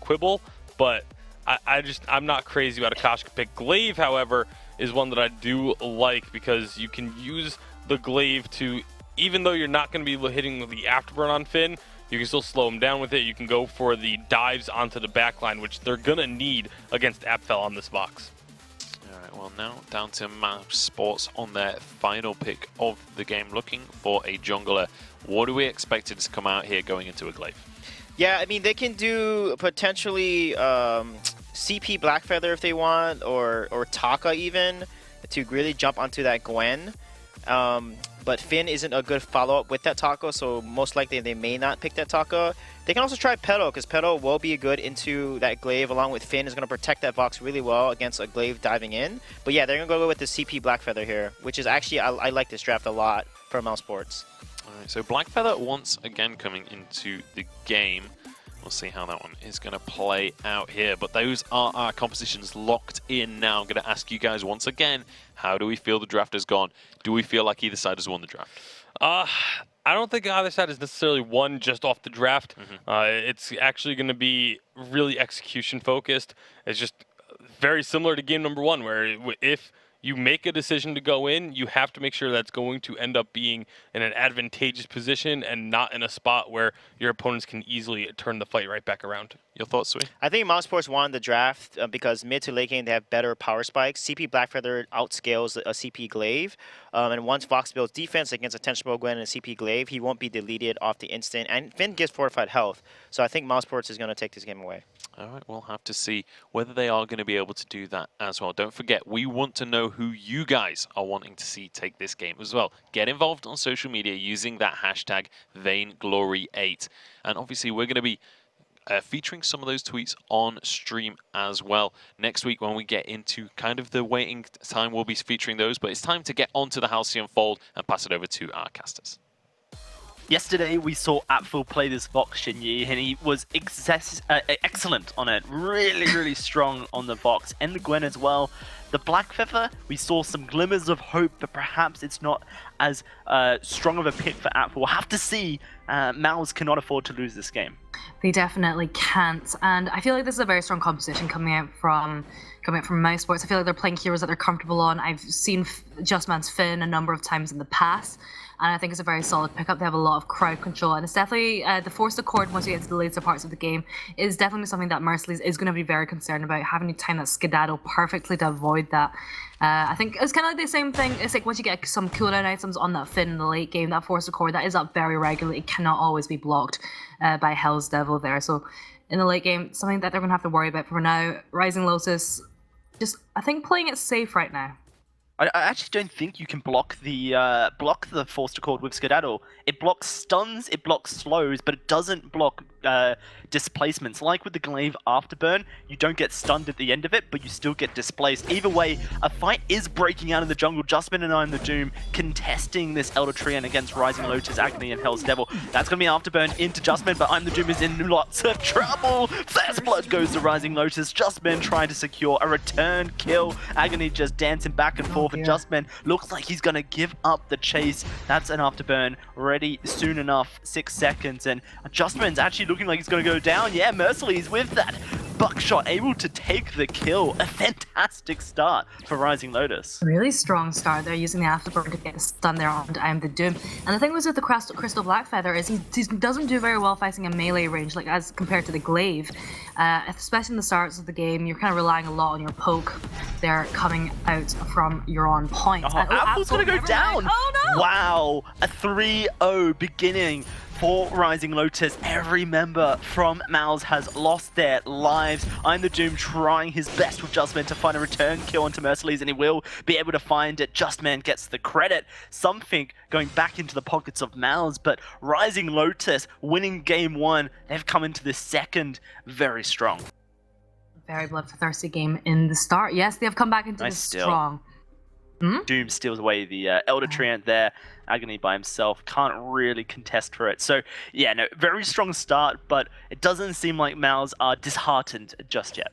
Quibble, but I'm not crazy about a Koshka pick. Glaive, however, is one that I do like because you can use the Glaive to, even though you're not going to be hitting the Afterburn on Finn, you can still slow him down with it. You can go for the dives onto the backline, which they're going to need against Apfel on this box. All right, well, now down to Mousesports on their final pick of the game, looking for a jungler. What are we expected to come out here going into a Glaive? Yeah, I mean, they can do potentially CP Blackfeather if they want, or Taka even, to really jump onto that Gwen. But Finn isn't a good follow-up with that Taka, so most likely they may not pick that Taka. They can also try Petal, because Petal will be good into that Glaive, along with Finn is going to protect that box really well against a Glaive diving in. But yeah, they're going to go with the CP Blackfeather here, which is actually, I like this draft a lot for Mousesports. Alright, so Blackfeather once again coming into the game. We'll see how that one is going to play out here. But those are our compositions locked in now. I'm going to ask you guys once again, how do we feel the draft has gone? Do we feel like either side has won the draft? I don't think either side is necessarily won just off the draft. It's actually going to be really execution focused. It's just very similar to game number 1, where if you make a decision to go in, you have to make sure that's going to end up being in an advantageous position and not in a spot where your opponents can easily turn the fight right back around. Your thoughts, Sui? I think Mousesports won the draft because mid to late game they have better power spikes. CP Blackfeather outscales a CP Glaive. And once Vox builds defense against a Tension Bow Gwen and a CP Glaive, he won't be deleted off the instant. And Finn gives fortified health. So I think Mousesports is going to take this game away. All right, we'll have to see whether they are going to be able to do that as well. Don't forget, we want to know who you guys are wanting to see take this game as well. Get involved on social media using that hashtag Vainglory8. And obviously, we're going to be featuring some of those tweets on stream as well. Next week, when we get into kind of the waiting time, we'll be featuring those. But it's time to get onto the Halcyon Fold and pass it over to our casters. Yesterday, we saw Apfel play this Vox Shinyi, and he was excellent on it. Really, really strong on the Vox and the Gwen as well. The Blackfeather, we saw some glimmers of hope, but perhaps it's not as strong of a pick for Apfel. We'll have to see. Mouse cannot afford to lose this game. They definitely can't, and I feel like this is a very strong composition coming out from Mousesports. I feel like they're playing heroes that they're comfortable on. I've seen Just Man's Finn a number of times in the past, and I think it's a very solid pickup. They have a lot of crowd control, and it's definitely the Forced Accord once you get to the later parts of the game is definitely something that Merciless is going to be very concerned about, having to time that skedaddle perfectly to avoid that. I think it's kind of like the same thing. It's like once you get some cooldown items on that Finn in the late game, that Forced Accord, that is up very regularly. It cannot always be blocked by Hell's Devil there. So in the late game, something that they're going to have to worry about for now. Rising Lotus, just I think playing it safe right now. I actually don't think you can block the Forced Accord with Skedaddle. It blocks stuns, it blocks slows, but it doesn't block displacements. Like with the Glaive Afterburn, you don't get stunned at the end of it, but you still get displaced. Either way, a fight is breaking out in the jungle. Justman and I in the Doom contesting this Elder Treant against Rising Lotus, Agony, and Hell's Devil. That's going to be Afterburn into Justman, but I'm the Doom is in lots of trouble. First blood goes to Rising Lotus. Justman trying to secure a return kill. Agony just dancing back and forth 4 for dear. Justman. Looks like he's going to give up the chase. That's an afterburn ready soon enough. 6 seconds. And Justman's actually looking like he's going to go down. Yeah, Merciless with that buckshot able to take the kill. A fantastic start for Rising Lotus. Really strong start there, using the afterburn to get a stun there on I Am the Doom. And the thing was with the Crystal Blackfeather is he doesn't do very well fighting a melee range, like as compared to the Glaive. Especially in the starts of the game, you're kind of relying a lot on your poke there coming out from your on point. Apple's going to go down. Oh no! Wow, a 3-0 beginning for Rising Lotus. Every member from Mouse has lost their lives. I'm the Doom trying his best with Justman to find a return kill onto Merciless, and he will be able to find it. Justman gets the credit. Something going back into the pockets of Mouse, but Rising Lotus winning game 1. They've come into the second very strong. Very bloodthirsty game in the start. Yes, they have come back into Nice this steal. strong. Doom steals away the Elder Treant there. Agony by himself, can't really contest for it. So yeah, no, very strong start, but it doesn't seem like Mouse are disheartened just yet.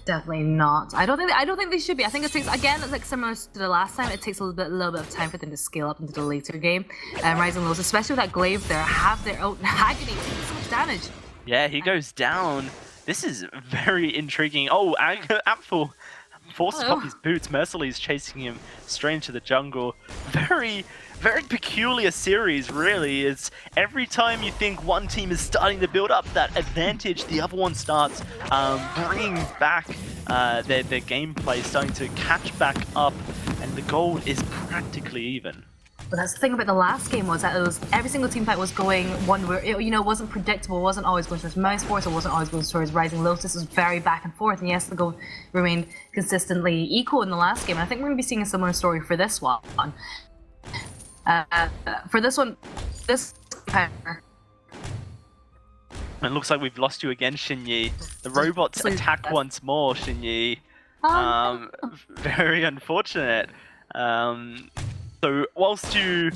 Definitely not. I don't think they should be. I think it takes, again, it's like similar to the last time, it takes a little bit of time for them to scale up into the later game. Rising Lotus, especially with that Glaive there, have their own Agony taking so much damage. Yeah, he goes down. This is very intriguing. Oh, Apfel forced to pop his boots. Merciless chasing him straight into the jungle. Very peculiar series, really. It's every time you think one team is starting to build up that advantage, the other one starts bringing back their gameplay, starting to catch back up, and the gold is practically even. But that's the thing about the last game, was that it was every single team fight was going one where it wasn't predictable, it wasn't always going towards Mousesports, it wasn't always going towards Rising Lotus. It was very back and forth, and yes, the goal remained consistently equal in the last game. And I think we're going to be seeing a similar story for this one. For this one, It looks like we've lost you again, Xinyi. The robots attack once more, Xinyi. Very unfortunate. So whilst you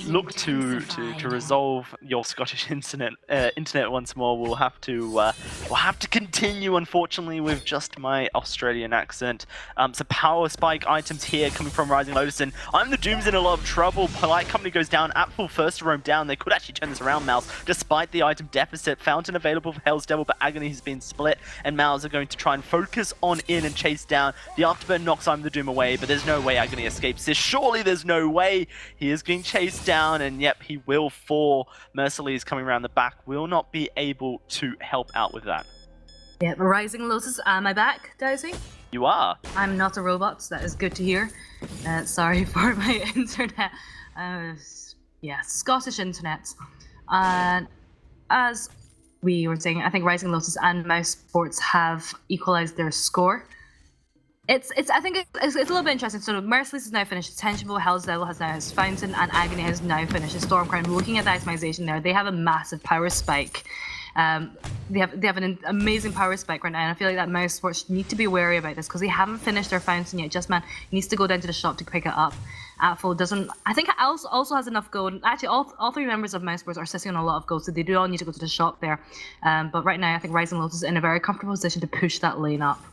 look to resolve your Scottish internet once more, we'll have to continue, unfortunately, with just my Australian accent. Some power spike items here coming from Rising Lotus, and I'm the Doom's in a lot of trouble. Polite Company goes down, Apfel first to roam down. They could actually turn this around, Mouse, despite the item deficit. Fountain available for Hell's Devil, but Agony has been split, and Mouse are going to try and focus on in and chase down. The Afterburn knocks I'm the Doom away, but there's no way Agony escapes this. Surely there's no way. He is being chased down, and yep, he will fall. Merciless coming around the back will not be able to help out with that. Yeah, Rising Lotus, am I back, Daisy? You are. I'm not a robot, so that is good to hear. Sorry for my internet. Yeah, Scottish internet. As we were saying, I think Rising Lotus and Mousesports have equalized their score. I think it's a little bit interesting. So Merciless has now finished his Tensionable, Hell's Devil has now his Fountain, and Agony has now finished his Stormcrown. Looking at the itemization there, they have a massive power spike. They have an amazing power spike right now, and I feel like that Mousesports need to be wary about this because they haven't finished their Fountain yet. Justman needs to go down to the shop to pick it up. Apfel doesn't. I think also has enough gold. Actually, all 3 members of Mousesports are sitting on a lot of gold, so they do all need to go to the shop there. But right now, I think Rising Lotus is in a very comfortable position to push that lane up.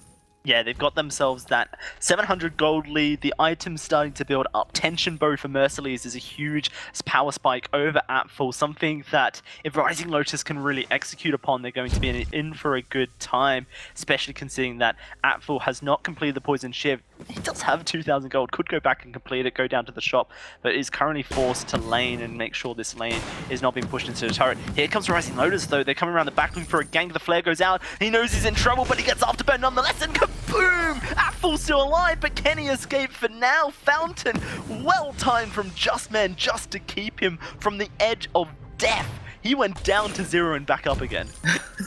Yeah, they've got themselves that 700 gold lead. The item's starting to build up. Tension Bow for Merciless is a huge power spike over Apfel, something that if Rising Lotus can really execute upon, they're going to be in for a good time, especially considering that Apfel has not completed the Poison Shiv. He does have 2,000 gold, could go back and complete it, go down to the shop, but is currently forced to lane and make sure this lane is not being pushed into the turret. Here comes Rising Lotus, though. They're coming around the back looking for a gank. The flare goes out. He knows he's in trouble, but he gets afterburn nonetheless, and boom! Apfel's still alive, but can he escape for now? Fountain, well timed from Justman just to keep him from the edge of death. He went down to 0 and back up again.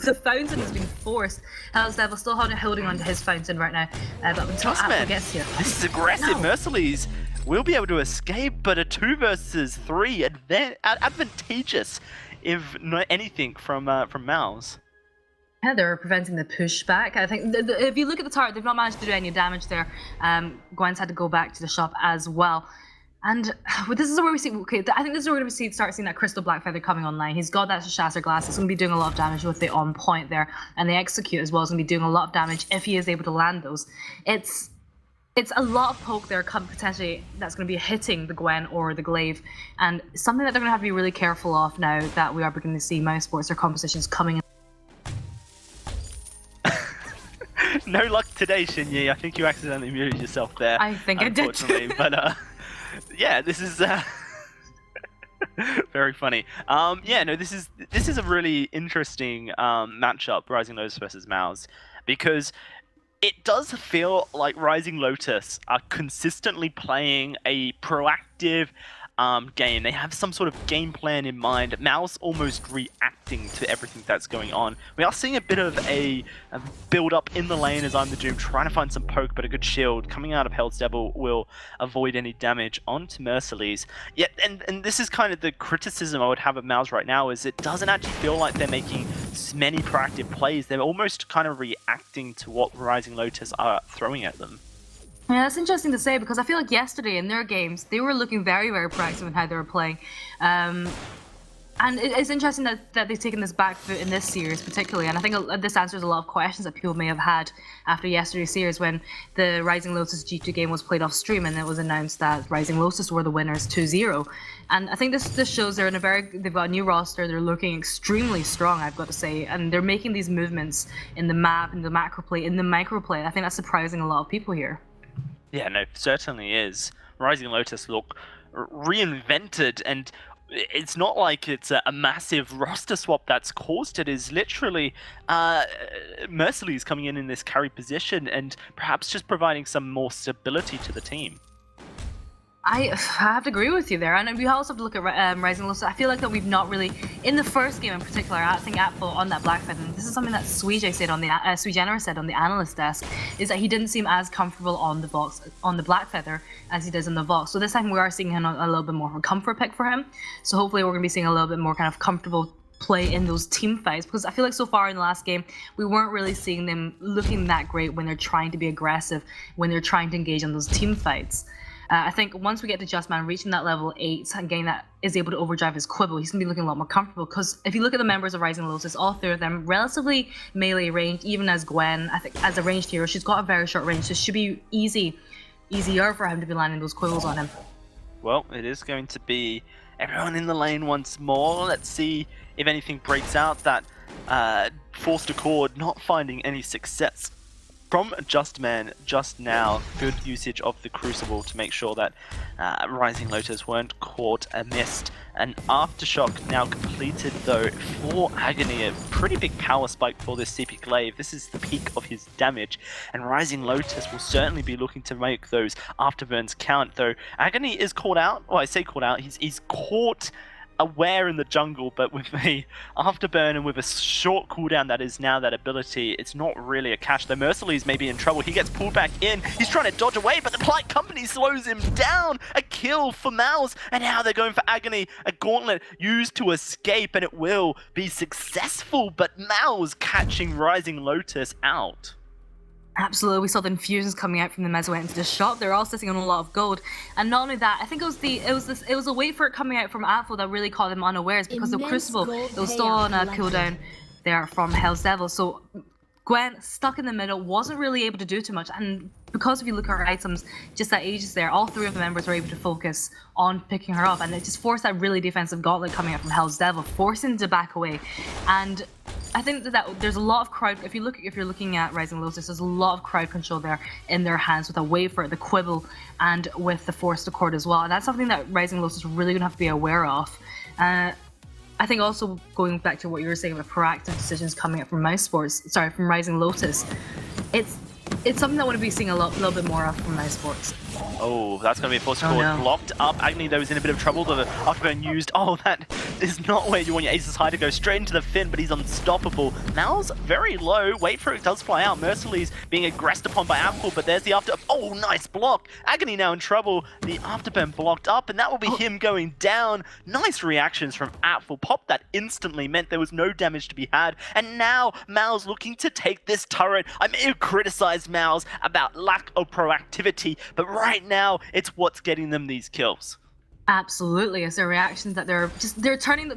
The Fountain has been forced. Hell's Devil still holding on to his Fountain right now. But until Apfel gets here. This is aggressive. No. Merciless will be able to escape, but a 2 versus 3 advantageous, if not anything, from Mouse. Yeah, they're preventing the pushback. I think if you look at the turret, they've not managed to do any damage there. Gwen's had to go back to the shop as well. And this is where we see, I think this is where we're going to start seeing that Crystal Blackfeather coming online. He's got that Shatter Glass. It's going to be doing a lot of damage with the on point there. And the Execute as well is going to be doing a lot of damage if he is able to land those. It's it's a lot of poke there potentially that's going to be hitting the Gwen or the Glaive, and something that they're going to have to be really careful of now that we are beginning to see Mousesports or compositions coming in. No luck today, Shinyi. I think you accidentally muted yourself there. I think I did. But yeah, this is very funny. Yeah, no, this is a really interesting matchup, Rising Lotus versus Mouse, because it does feel like Rising Lotus are consistently playing a proactive game. They have some sort of game plan in mind. Mouse almost reacting to everything that's going on. We are seeing a bit of a build up in the lane as I'm the Doom, trying to find some poke, but a good shield coming out of Hell's Devil will avoid any damage onto Merciless. Yeah, and this is kind of the criticism I would have of Mouse right now, is it doesn't actually feel like they're making many proactive plays. They're almost kind of reacting to what Rising Lotus are throwing at them. Yeah, that's interesting to say, because I feel like yesterday in their games, they were looking very, very proactive in how they were playing. And it's interesting that they've taken this back foot in this series particularly, and I think this answers a lot of questions that people may have had after yesterday's series when the Rising Lotus G2 game was played off stream and it was announced that Rising Lotus were the winners 2-0. And I think this shows they've got a new roster, they're looking extremely strong, I've got to say, and they're making these movements in the map, in the macro play, in the micro play. I think that's surprising a lot of people here. Yeah, no, certainly is. Rising Lotus look reinvented, and it's not like it's a massive roster swap that's caused it. Is literally Merciless coming in this carry position and perhaps just providing some more stability to the team. I have to agree with you there, and we also have to look at Rising Lotus. I feel like that we've not really, in the first game in particular, I think Apfel on that Black Feather, and this is something that Suijay said on the Suigenerer said on the analyst desk, is that he didn't seem as comfortable on the Vox, on the Black Feather, as he does on the Vox. So this time we are seeing him a little bit more of a comfort pick for him. So hopefully we're going to be seeing a little bit more kind of comfortable play in those team fights, because I feel like so far in the last game we weren't really seeing them looking that great when they're trying to be aggressive, when they're trying to engage on those team fights. I think once we get to Justman reaching that level 8 and getting that is able to overdrive his Quibble, he's going to be looking a lot more comfortable, because if you look at the members of Rising Lotus, all three of them relatively melee ranged, even as Gwen, I think as a ranged hero, she's got a very short range, so it should be easier for him to be landing those Quibbles on him. Well, it is going to be everyone in the lane once more. Let's see if anything breaks out. That Forced Accord not finding any success from Justman just now. Good usage of the Crucible to make sure that Rising Lotus weren't caught amiss. An Aftershock now completed though for Agony. A pretty big power spike for this CP Glaive. This is the peak of his damage, and Rising Lotus will certainly be looking to make those afterburns count, though Agony is caught out. Well, I say caught out, he's caught aware in the jungle, but with a afterburn and with a short cooldown that is now that ability, it's not really a catch. The Merciless may be in trouble. He gets pulled back in. He's trying to dodge away, but the Polite Company slows him down. A kill for Mouse, and now they're going for Agony. A gauntlet used to escape, and it will be successful, but Mouse catching Rising Lotus out. Absolutely, we saw the infusions coming out from the Mezzo into the shop. They're all sitting on a lot of gold, and not only that, I think it was a wait for it coming out from Apfel that really caught them unawares, because the Crucible, it was still on a cooldown there from Hell's Devil. So Gwen, stuck in the middle, wasn't really able to do too much, and because if you look at her items, just that Aegis there, all three of the members were able to focus on picking her up, and it just forced that really defensive gauntlet coming out from Hell's Devil, forcing to back away. And I think that there's a lot of crowd, if you're looking at Rising Lotus, there's a lot of crowd control there in their hands with a wave for it, the Quibble, and with the Forced Accord as well, and that's something that Rising Lotus is really going to have to be aware of. I think also going back to what you were saying about proactive decisions coming up from from Rising Lotus, it's something that I want to be seeing a little bit more of from Mousesports. Oh, that's going to be a Force Accord blocked up. Agony, though, is in a bit of trouble. The Afterburn used. Oh, that is not where you want your Aces High to go. Straight into the Fin, but he's unstoppable. Mal's very low. Wait for it, does fly out. Merciless being aggressed upon by Apfel, but there's the After... Oh, nice block. Agony now in trouble. The Afterburn blocked up, and that will be him going down. Nice reactions from Apfel. Pop that instantly meant there was no damage to be had. And now Mal's looking to take this turret. I may have criticized Mouse about lack of proactivity, but right now it's what's getting them these kills. Absolutely, it's their reactions that they're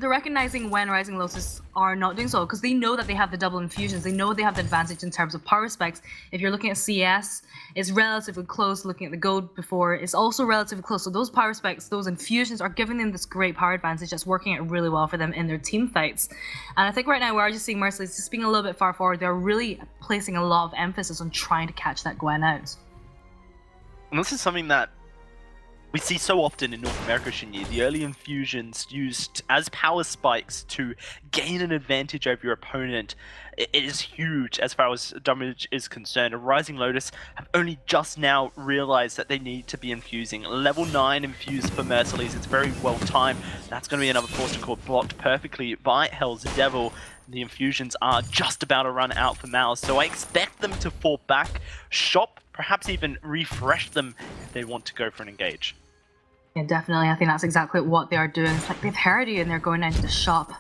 recognizing when Rising Lotus are not doing so, because they know that they have the double infusions. They know they have the advantage in terms of power specs. If you're looking at CS, it's relatively close. Looking at the gold before, it's also relatively close. So those power specs, those infusions are giving them this great power advantage that's working out really well for them in their team fights. And I think right now we are just seeing Merciless just being a little bit far forward. They're really placing a lot of emphasis on trying to catch that Gwen out. And this is something that we see so often in North America, Shinyi, the early infusions used as power spikes to gain an advantage over your opponent. It is huge as far as damage is concerned. Rising Lotus have only just now realized that they need to be infusing. Level 9 infused for Merciless, it's very well timed. That's going to be another Force to Core blocked perfectly by Hell's Devil. The infusions are just about to run out for Mouse, so I expect them to fall back, shop, perhaps even refresh them if they want to go for an engage. Yeah, definitely. I think that's exactly what they are doing. It's like they've heard you and they're going down to the shop.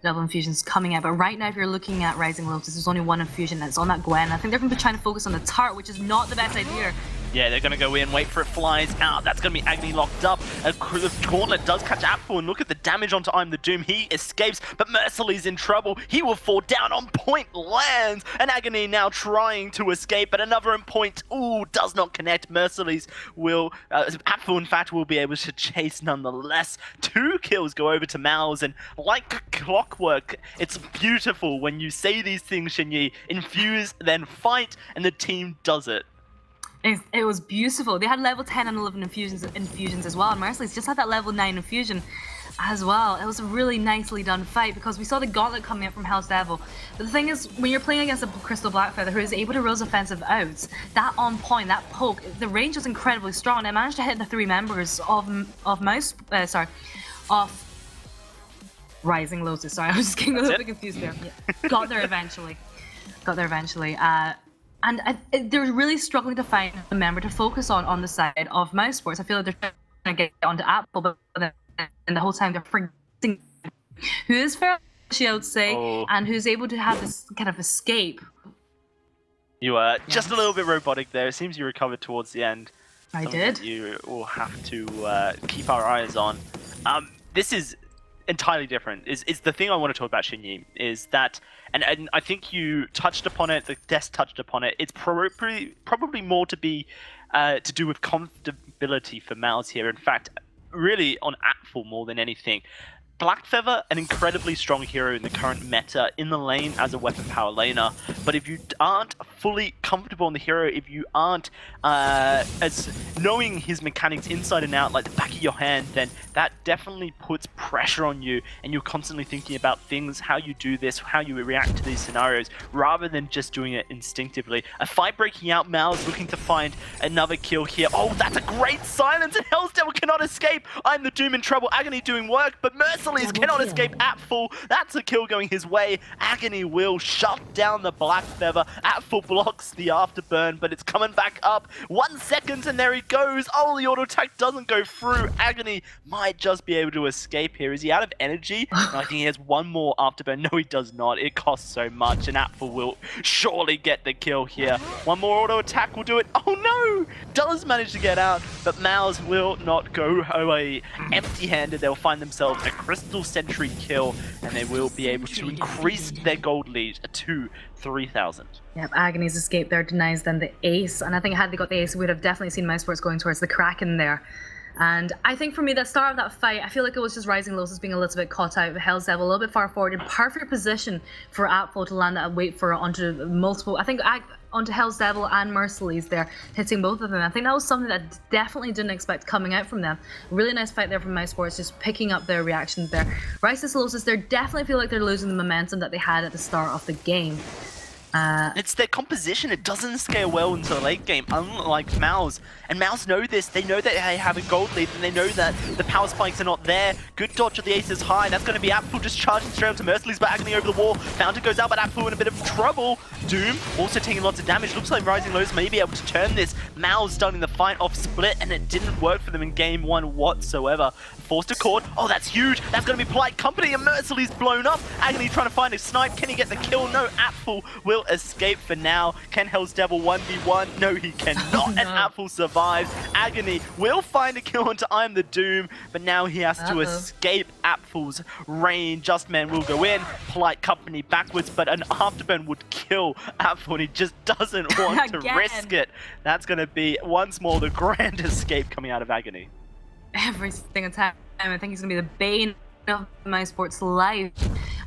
Double infusions coming out. But right now, if you're looking at Rising Lotus, there's only one infusion and it's on that Gwen. I think they're going to be trying to focus on the turret, which is not the best idea. Yeah, they're going to go in, wait for it flies out. That's going to be Agony locked up. The gauntlet does catch Apple, and look at the damage onto I'm the Doom. He escapes, but Merciless in trouble. He will fall down on point, lands, and Agony now trying to escape, but another on point, ooh, does not connect. Merciless will, Apple in fact, will be able to chase nonetheless. 2 kills go over to Mouse, and like clockwork, it's beautiful when you say these things, Shinyi. Infuse, then fight, and the team does it. It was beautiful. They had level 10 and 11 infusions as well, and Merciless just had that level 9 infusion as well. It was a really nicely done fight because we saw the gauntlet coming up from Hell's Devil. But the thing is, when you're playing against a Crystal Blackfeather who is able to rose offensive out, that on point, that poke, the range was incredibly strong. And I managed to hit the 3 members of Rising Lotus. Sorry, I was just getting a little bit confused there. Yeah. Got there eventually. And they're really struggling to find a member to focus on the side of Mousesports. I feel like they're trying to get onto Apple, but and the whole time they're forgetting who is fair, I would say, and who's able to have this kind of escape. You were just a little bit robotic there. It seems you recovered towards the end. I did. You will have to keep our eyes on. This is entirely different. Is the thing I want to talk about, Shinyi, is that, and I think you touched upon it, the desk touched upon it, it's probably more to do with comfortability for Mouse here. In fact, really on Apple more than anything. Blackfeather, an incredibly strong hero in the current meta in the lane as a weapon power laner, but if you aren't fully comfortable in the hero, if you aren't as knowing his mechanics inside and out like the back of your hand, then that definitely puts pressure on you, and you're constantly thinking about things, how you do this, how you react to these scenarios, rather than just doing it instinctively. A fight breaking out, Mal's looking to find another kill here. Oh, that's a great silence, and Hell's Devil cannot escape. I'm the Doom in trouble. Agony doing work, but Merciless cannot escape Apfel. That's a kill going his way. Agony will shut down the Blackfeather. Apfel blocks the afterburn, but it's coming back up. 1 second, and there he goes. Oh, the auto attack doesn't go through. Agony might just be able to escape here. Is he out of energy? I think he has one more afterburn. No, he does not. It costs so much, and Apfel will surely get the kill here. One more auto attack will do it. Oh no! Does manage to get out, but Mouse will not go away empty-handed. They'll find themselves a Crystal Sentry kill, and they will be able to increase their gold lead to 3,000. Yep, Agony's escape there denies them the ace, and I think had they got the ace, we would have definitely seen Mousesports going towards the Kraken there. And I think for me, the start of that fight, I feel like it was just Rising Lotus being a little bit caught out with Hell's Devil, a little bit far forward, in perfect position for Apfel to land that wait for it onto multiple, I think onto Hell's Devil and Merciless there, hitting both of them. I think that was something that definitely didn't expect coming out from them. Really nice fight there from Mousesports, just picking up their reactions there. Rising Lotus, they definitely feel like they're losing the momentum that they had at the start of the game. It's their composition. It doesn't scale well into the late game, unlike Mouse. And Mouse know this. They know that they have a gold lead, and they know that the power spikes are not there. Good dodge of the ace is high. That's going to be Apfel just charging straight onto Merciless, but Agony over the wall. Fountain goes out, but Apfel in a bit of trouble. Doom also taking lots of damage. Looks like Rising Lotus may be able to turn this. Mouse starting the fight off split, and it didn't work for them in game 1 whatsoever. Forced to Court. Oh, that's huge. That's going to be Polite Company, and Merciless's blown up. Agony trying to find a snipe. Can he get the kill? No, Apfel will escape for now. Can Hell's Devil 1v1? No, he cannot, and Apfel survives. Agony will find a kill onto I'm the Doom, but now he has to escape Apfel's rain. Just Man will go in. Polite Company backwards, but an afterburn would kill Apfel, and he just doesn't want to risk it. That's going to be once more the grand escape coming out of Agony. Every single time, I think he's going to be the bane of Mousesports' life.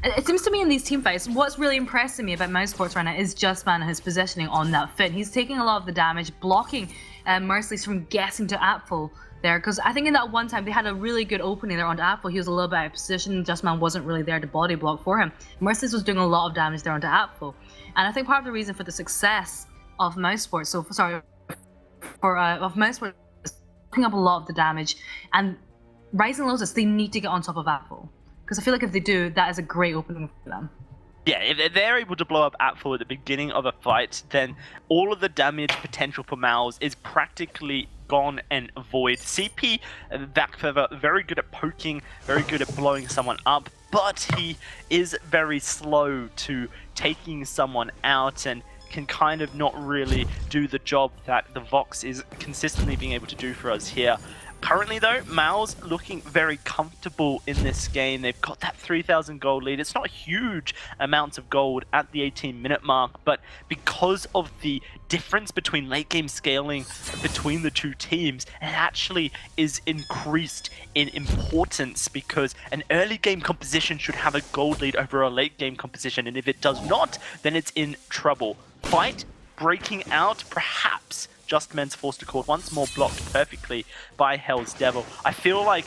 It seems to me in these team fights, what's really impressing me about Mousesports right now is Just Man and his positioning on that fit. He's taking a lot of the damage, blocking Merciless from getting to Apfel there, because I think in that one time they had a really good opening there onto Apfel. He was a little bit out of position. Just Man wasn't really there to body block for him. Merciless was doing a lot of damage there onto Apfel, and I think part of the reason for the success of Mousesports, of Mousesports, picking up a lot of the damage, and Rising Lotus, they need to get on top of Apfel, because I feel like if they do, that is a great opening for them. Yeah, if they're able to blow up Apfel at the beginning of a fight, then all of the damage potential for Mouse is practically gone and void. CP, back further, very good at poking, very good at blowing someone up, but he is very slow to taking someone out and can kind of not really do the job that the Vox is consistently being able to do for us here. Currently though, Mao's looking very comfortable in this game. They've got that 3,000 gold lead. It's not huge amounts of gold at the 18-minute mark, but because of the difference between late game scaling between the two teams, it actually is increased in importance, because an early game composition should have a gold lead over a late game composition, and if it does not, then it's in trouble. Fight breaking out, perhaps. Just Man's Forced to Court once more blocked perfectly by Hell's Devil. I feel like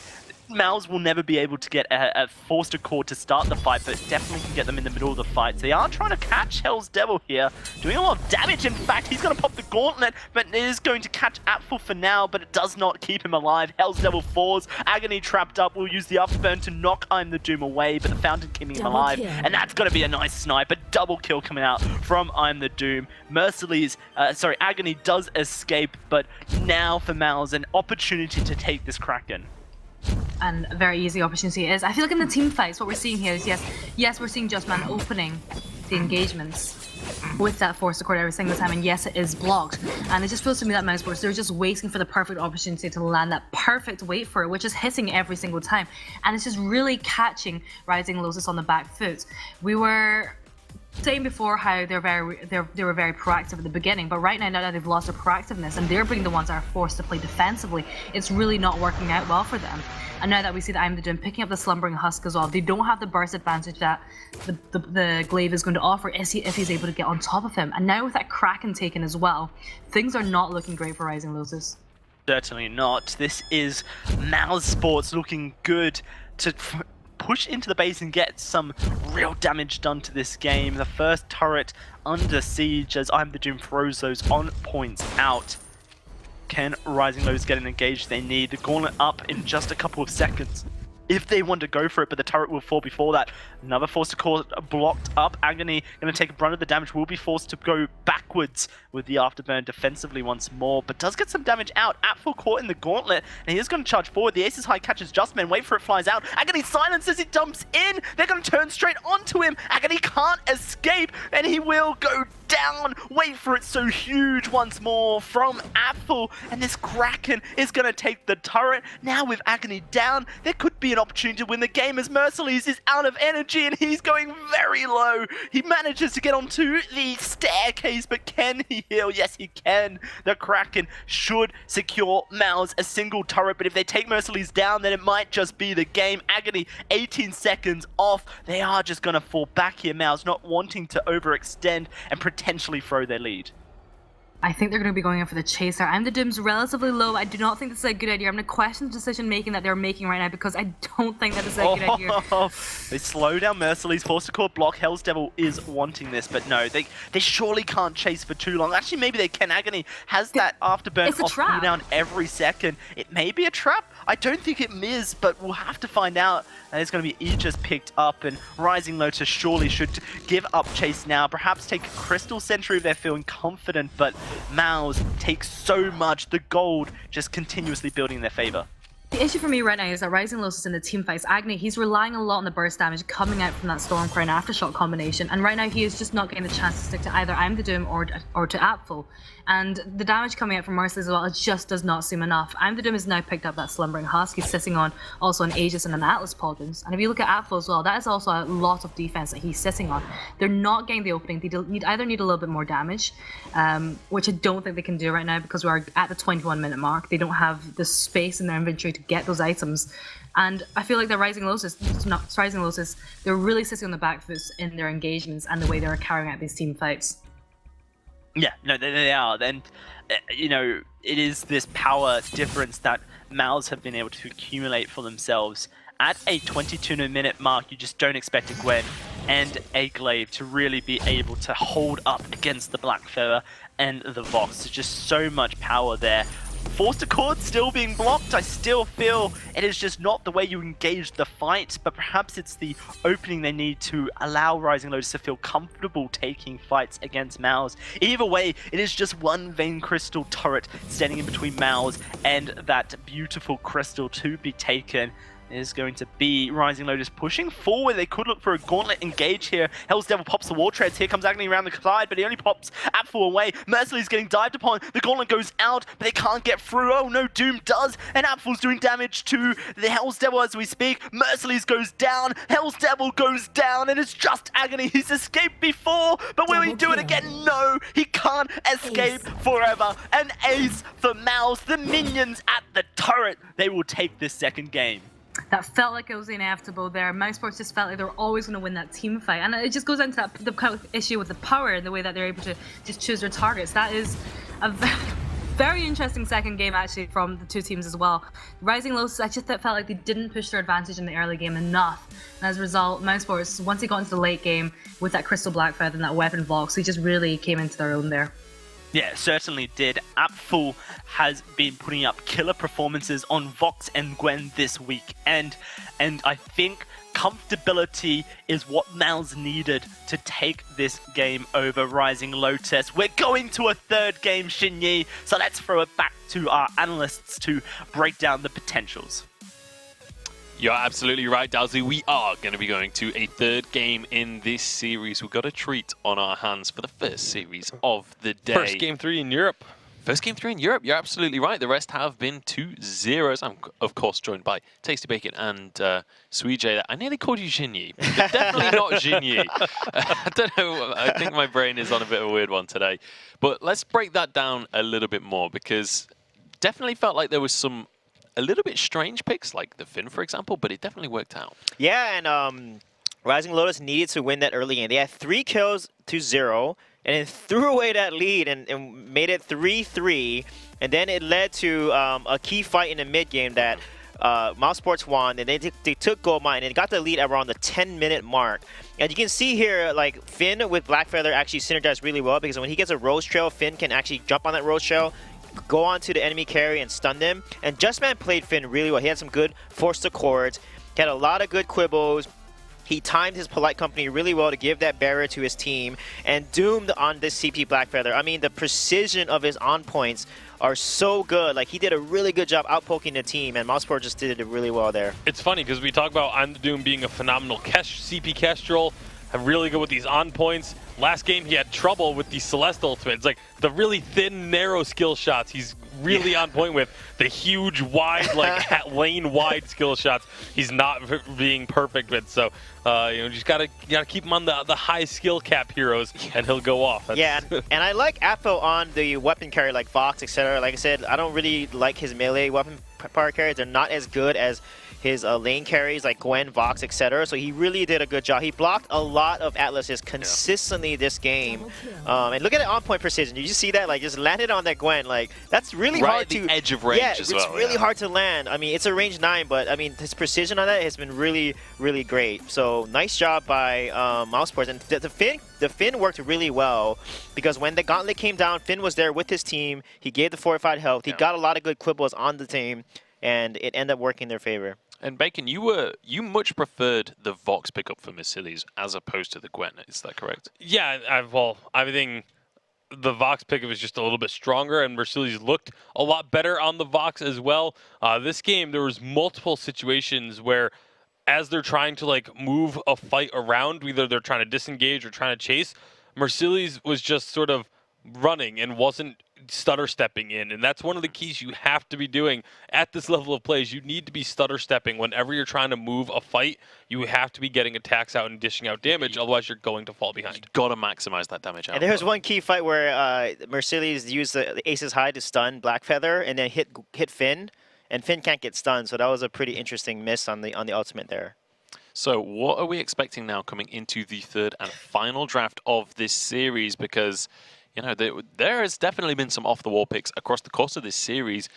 Mouse will never be able to get a Forced to Court to start the fight, but definitely can get them in the middle of the fight. So they are trying to catch Hell's Devil here, doing a lot of damage. In fact, he's going to pop the gauntlet, but it is going to catch Apfel for now, but it does not keep him alive. Hell's Devil falls. Agony trapped up. Will use the afterburn to knock I'm the Doom away, but the Fountain keeping him alive. And that's going to be a nice snipe. A double kill coming out from I'm the Doom. Agony does escape, but now for Mouse, an opportunity to take this Kraken. And a very easy opportunity it is. I feel like in the team fights, what we're seeing here is, yes, we're seeing Just Man opening the engagements with that Force Accord every single time, and yes, it is blocked. And it just feels to me that Mousesports, they're just waiting for the perfect opportunity to land that perfect wait for it, which is hitting every single time. And it's just really catching Rising Lotus on the back foot. We were saying before how they were very proactive at the beginning, but right now that they've lost their proactiveness and they're being the ones that are forced to play defensively, it's really not working out well for them. And now that we see that I'm the Doom picking up the Slumbering Husk as well, they don't have the burst advantage that the Glaive is going to offer if he's able to get on top of him. And now with that Kraken taken as well, things are not looking great for Rising Lotus. Certainly not. This is Mousesports looking good to push into the base and get some real damage done to this game. The first turret under siege as I'm the Doom throws those on points out. Can Rising Lotus get an engage they need? The gauntlet up in just a couple of seconds if they want to go for it, but the turret will fall before that. Another Forced to Court blocked up. Agony going to take a brunt of the damage, will be forced to go backwards with the afterburn defensively once more, but does get some damage out. Apfel caught in the gauntlet, and he is going to charge forward. The Aces High catches Just Man, wait for it, flies out. Agony silences, he dumps in. They're going to turn straight onto him. Agony can't escape, and he will go down. Wait for it, so huge once more from Apfel, and this Kraken is going to take the turret. Now with Agony down, there could be an opportunity to win the game as Merciless is out of energy and he's going very low. He manages to get onto the staircase, but can he heal? Yes, he can. The Kraken should secure Mouse a single turret, but if they take Merciless down, then it might just be the game. Agony 18 seconds off. They are just going to fall back here. Mouse not wanting to overextend and potentially throw their lead. I think they're going to be going in for the chaser. I'm the Doom's relatively low. I do not think this is a good idea. I'm going to question the decision making that they're making right now because I don't think that is a good idea. They slow down Merciless. Forced to Court block. Hell's Devil is wanting this, but no, they surely can't chase for too long. Actually, maybe they can. Agony has that afterburn off cooldown every second. It may be a trap. I don't think it is, but we'll have to find out. And it's going to be Aegis picked up, and Rising Lotus surely should give up chase now. Perhaps take a Crystal Sentry if they're feeling confident, but Mouse takes so much. The gold just continuously building in their favor. The issue for me right now is that Rising Lotus in the team fights, Agni, he's relying a lot on the burst damage coming out from that Stormcrown Aftershock combination, and right now he is just not getting the chance to stick to either I'm the Doom or to Apfel. And the damage coming out from Merciless as well, it just does not seem enough. I'm the Doom has now picked up that Slumbering Husk. He's sitting on also an Aegis and an Atlas Pauldrons. And if you look at Apfel as well, that is also a lot of defense that he's sitting on. They're not getting the opening. They either need a little bit more damage, which I don't think they can do right now because we are at the 21-minute mark. They don't have the space in their inventory to get those items. And I feel like the Rising Lotus, they're really sitting on the back foot in their engagements and the way they're carrying out these team fights. Yeah, no, they are. And, you know, it is this power difference that Mouse have been able to accumulate for themselves. At a 22-minute mark, you just don't expect a Gwen and a Glaive to really be able to hold up against the Black Feather and the Vox. There's just so much power there. Forced Accord still being blocked. I still feel it is just not the way you engage the fight, but perhaps it's the opening they need to allow Rising Lotus to feel comfortable taking fights against Mouse. Either way, it is just one Vein Crystal turret standing in between Mouse and that beautiful crystal to be taken. Is going to be Rising Lotus pushing forward. They could look for a gauntlet engage here. Hell's Devil pops the War Treads. Here comes Agni around the side, but he only pops Apfel away. Merciless's getting dived upon. The gauntlet goes out, but they can't get through. Oh no, Doom does, and Apfel's doing damage to the Hell's Devil as we speak. Merciless goes down, Hell's Devil goes down, and it's just Agni. He's escaped before, but will he do it again? No, he can't escape forever. An ace for Mouse. The minions at the turret. They will take this second game. That felt like it was inevitable there. Mousesports just felt like they were always going to win that team fight. And it just goes into that the kind of issue with the power and the way that they're able to just choose their targets. That is a very interesting second game, actually, from the two teams as well. Rising Lotus, I just felt like they didn't push their advantage in the early game enough. And as a result, Mousesports, once they got into the late game with that Crystal Blackfeather and that Weapon Vox, they just really came into their own there. Yeah, certainly did. Apfel has been putting up killer performances on Vox and Gwen this week, and I think comfortability is what Mouse needed to take this game over Rising Lotus. We're going to a third game, Shinyi, so let's throw it back to our analysts to break down the potentials. You're absolutely right, Dowsy. We are going to be going to a third game in this series. We've got a treat on our hands for the first series of the day. First game 3 in Europe. First game 3 in Europe. You're absolutely right. The rest have been 2-0s. I'm, of course, joined by Tasty Bacon and Suijay. I nearly called you Jinyi, but definitely not Jinyi. I don't know. I think my brain is on a bit of a weird one today. But let's break that down a little bit more, because definitely felt like there was a little bit strange picks, like the Finn, for example, but it definitely worked out. Yeah, and Rising Lotus needed to win that early game. They had 3 kills to 0, and then threw away that lead and made it 3-3. And then it led to a key fight in the mid game that Mousesports won, and they took gold mine and got the lead around the 10-minute mark. And you can see here, like, Finn with Blackfeather actually synergized really well, because when he gets a Rose Trail, Finn can actually jump on that Rose Trail, go on to the enemy carry and stun them. And Justman played Finn really well. He had some good forced accords. He had a lot of good quibbles. He timed his Polite Company really well to give that barrier to his team. And doomed on this CP Blackfeather. I mean, the precision of his on points are so good. Like, he did a really good job outpoking the team, and Mousesport just did it really well there. It's funny because we talk about I'm the Doom being a phenomenal CP Kestrel, really good with these on points. Last game he had trouble with the Celestial Twins, like the really thin, narrow skill shots. He's really on point with the huge, wide, like lane-wide skill shots. He's not being perfect with. So you know, just gotta keep him on the high skill cap heroes, and he'll go off. Yeah, and I like Apfel on the weapon carry like Vox, etc. Like I said, I don't really like his melee weapon power carries. They're not as good as his lane carries like Gwen, Vox, etc. So he really did a good job. He blocked a lot of Atlases consistently this game. And look at it on point precision. Did you see that? Like, just landed on that Gwen. Like, that's really right hard at the to edge of range as well. It's really hard to land. I mean, it's a range 9, but I mean, his precision on that has been really, really great. So nice job by Mousesports. And the Finn worked really well, because when the gauntlet came down, Finn was there with his team. He gave the fortified health. He got a lot of good quibbles on the team, and it ended up working in their favor. And Bacon, you much preferred the Vox pickup for Merciless as opposed to the Gwen. Is that correct? Yeah, well, everything. the Vox pickup is just a little bit stronger, and Mercedes looked a lot better on the Vox as well. This game, there was multiple situations where as they're trying to like move a fight around, either they're trying to disengage or trying to chase, Mercedes was just sort of running and wasn't stutter stepping in, and that's one of the keys you have to be doing at this level of plays. You need to be stutter stepping whenever you're trying to move a fight. You have to be getting attacks out and dishing out damage, otherwise you're going to fall behind. You've got to maximize that damage out. And there was one key fight where Mercedes used the Ace's High to stun Blackfeather and then hit Finn, and Finn can't get stunned, so that was a pretty interesting miss on the ultimate there. So what are we expecting now coming into the third and final draft of this series? Because, you know, there has definitely been some off-the-wall picks across the course of this series.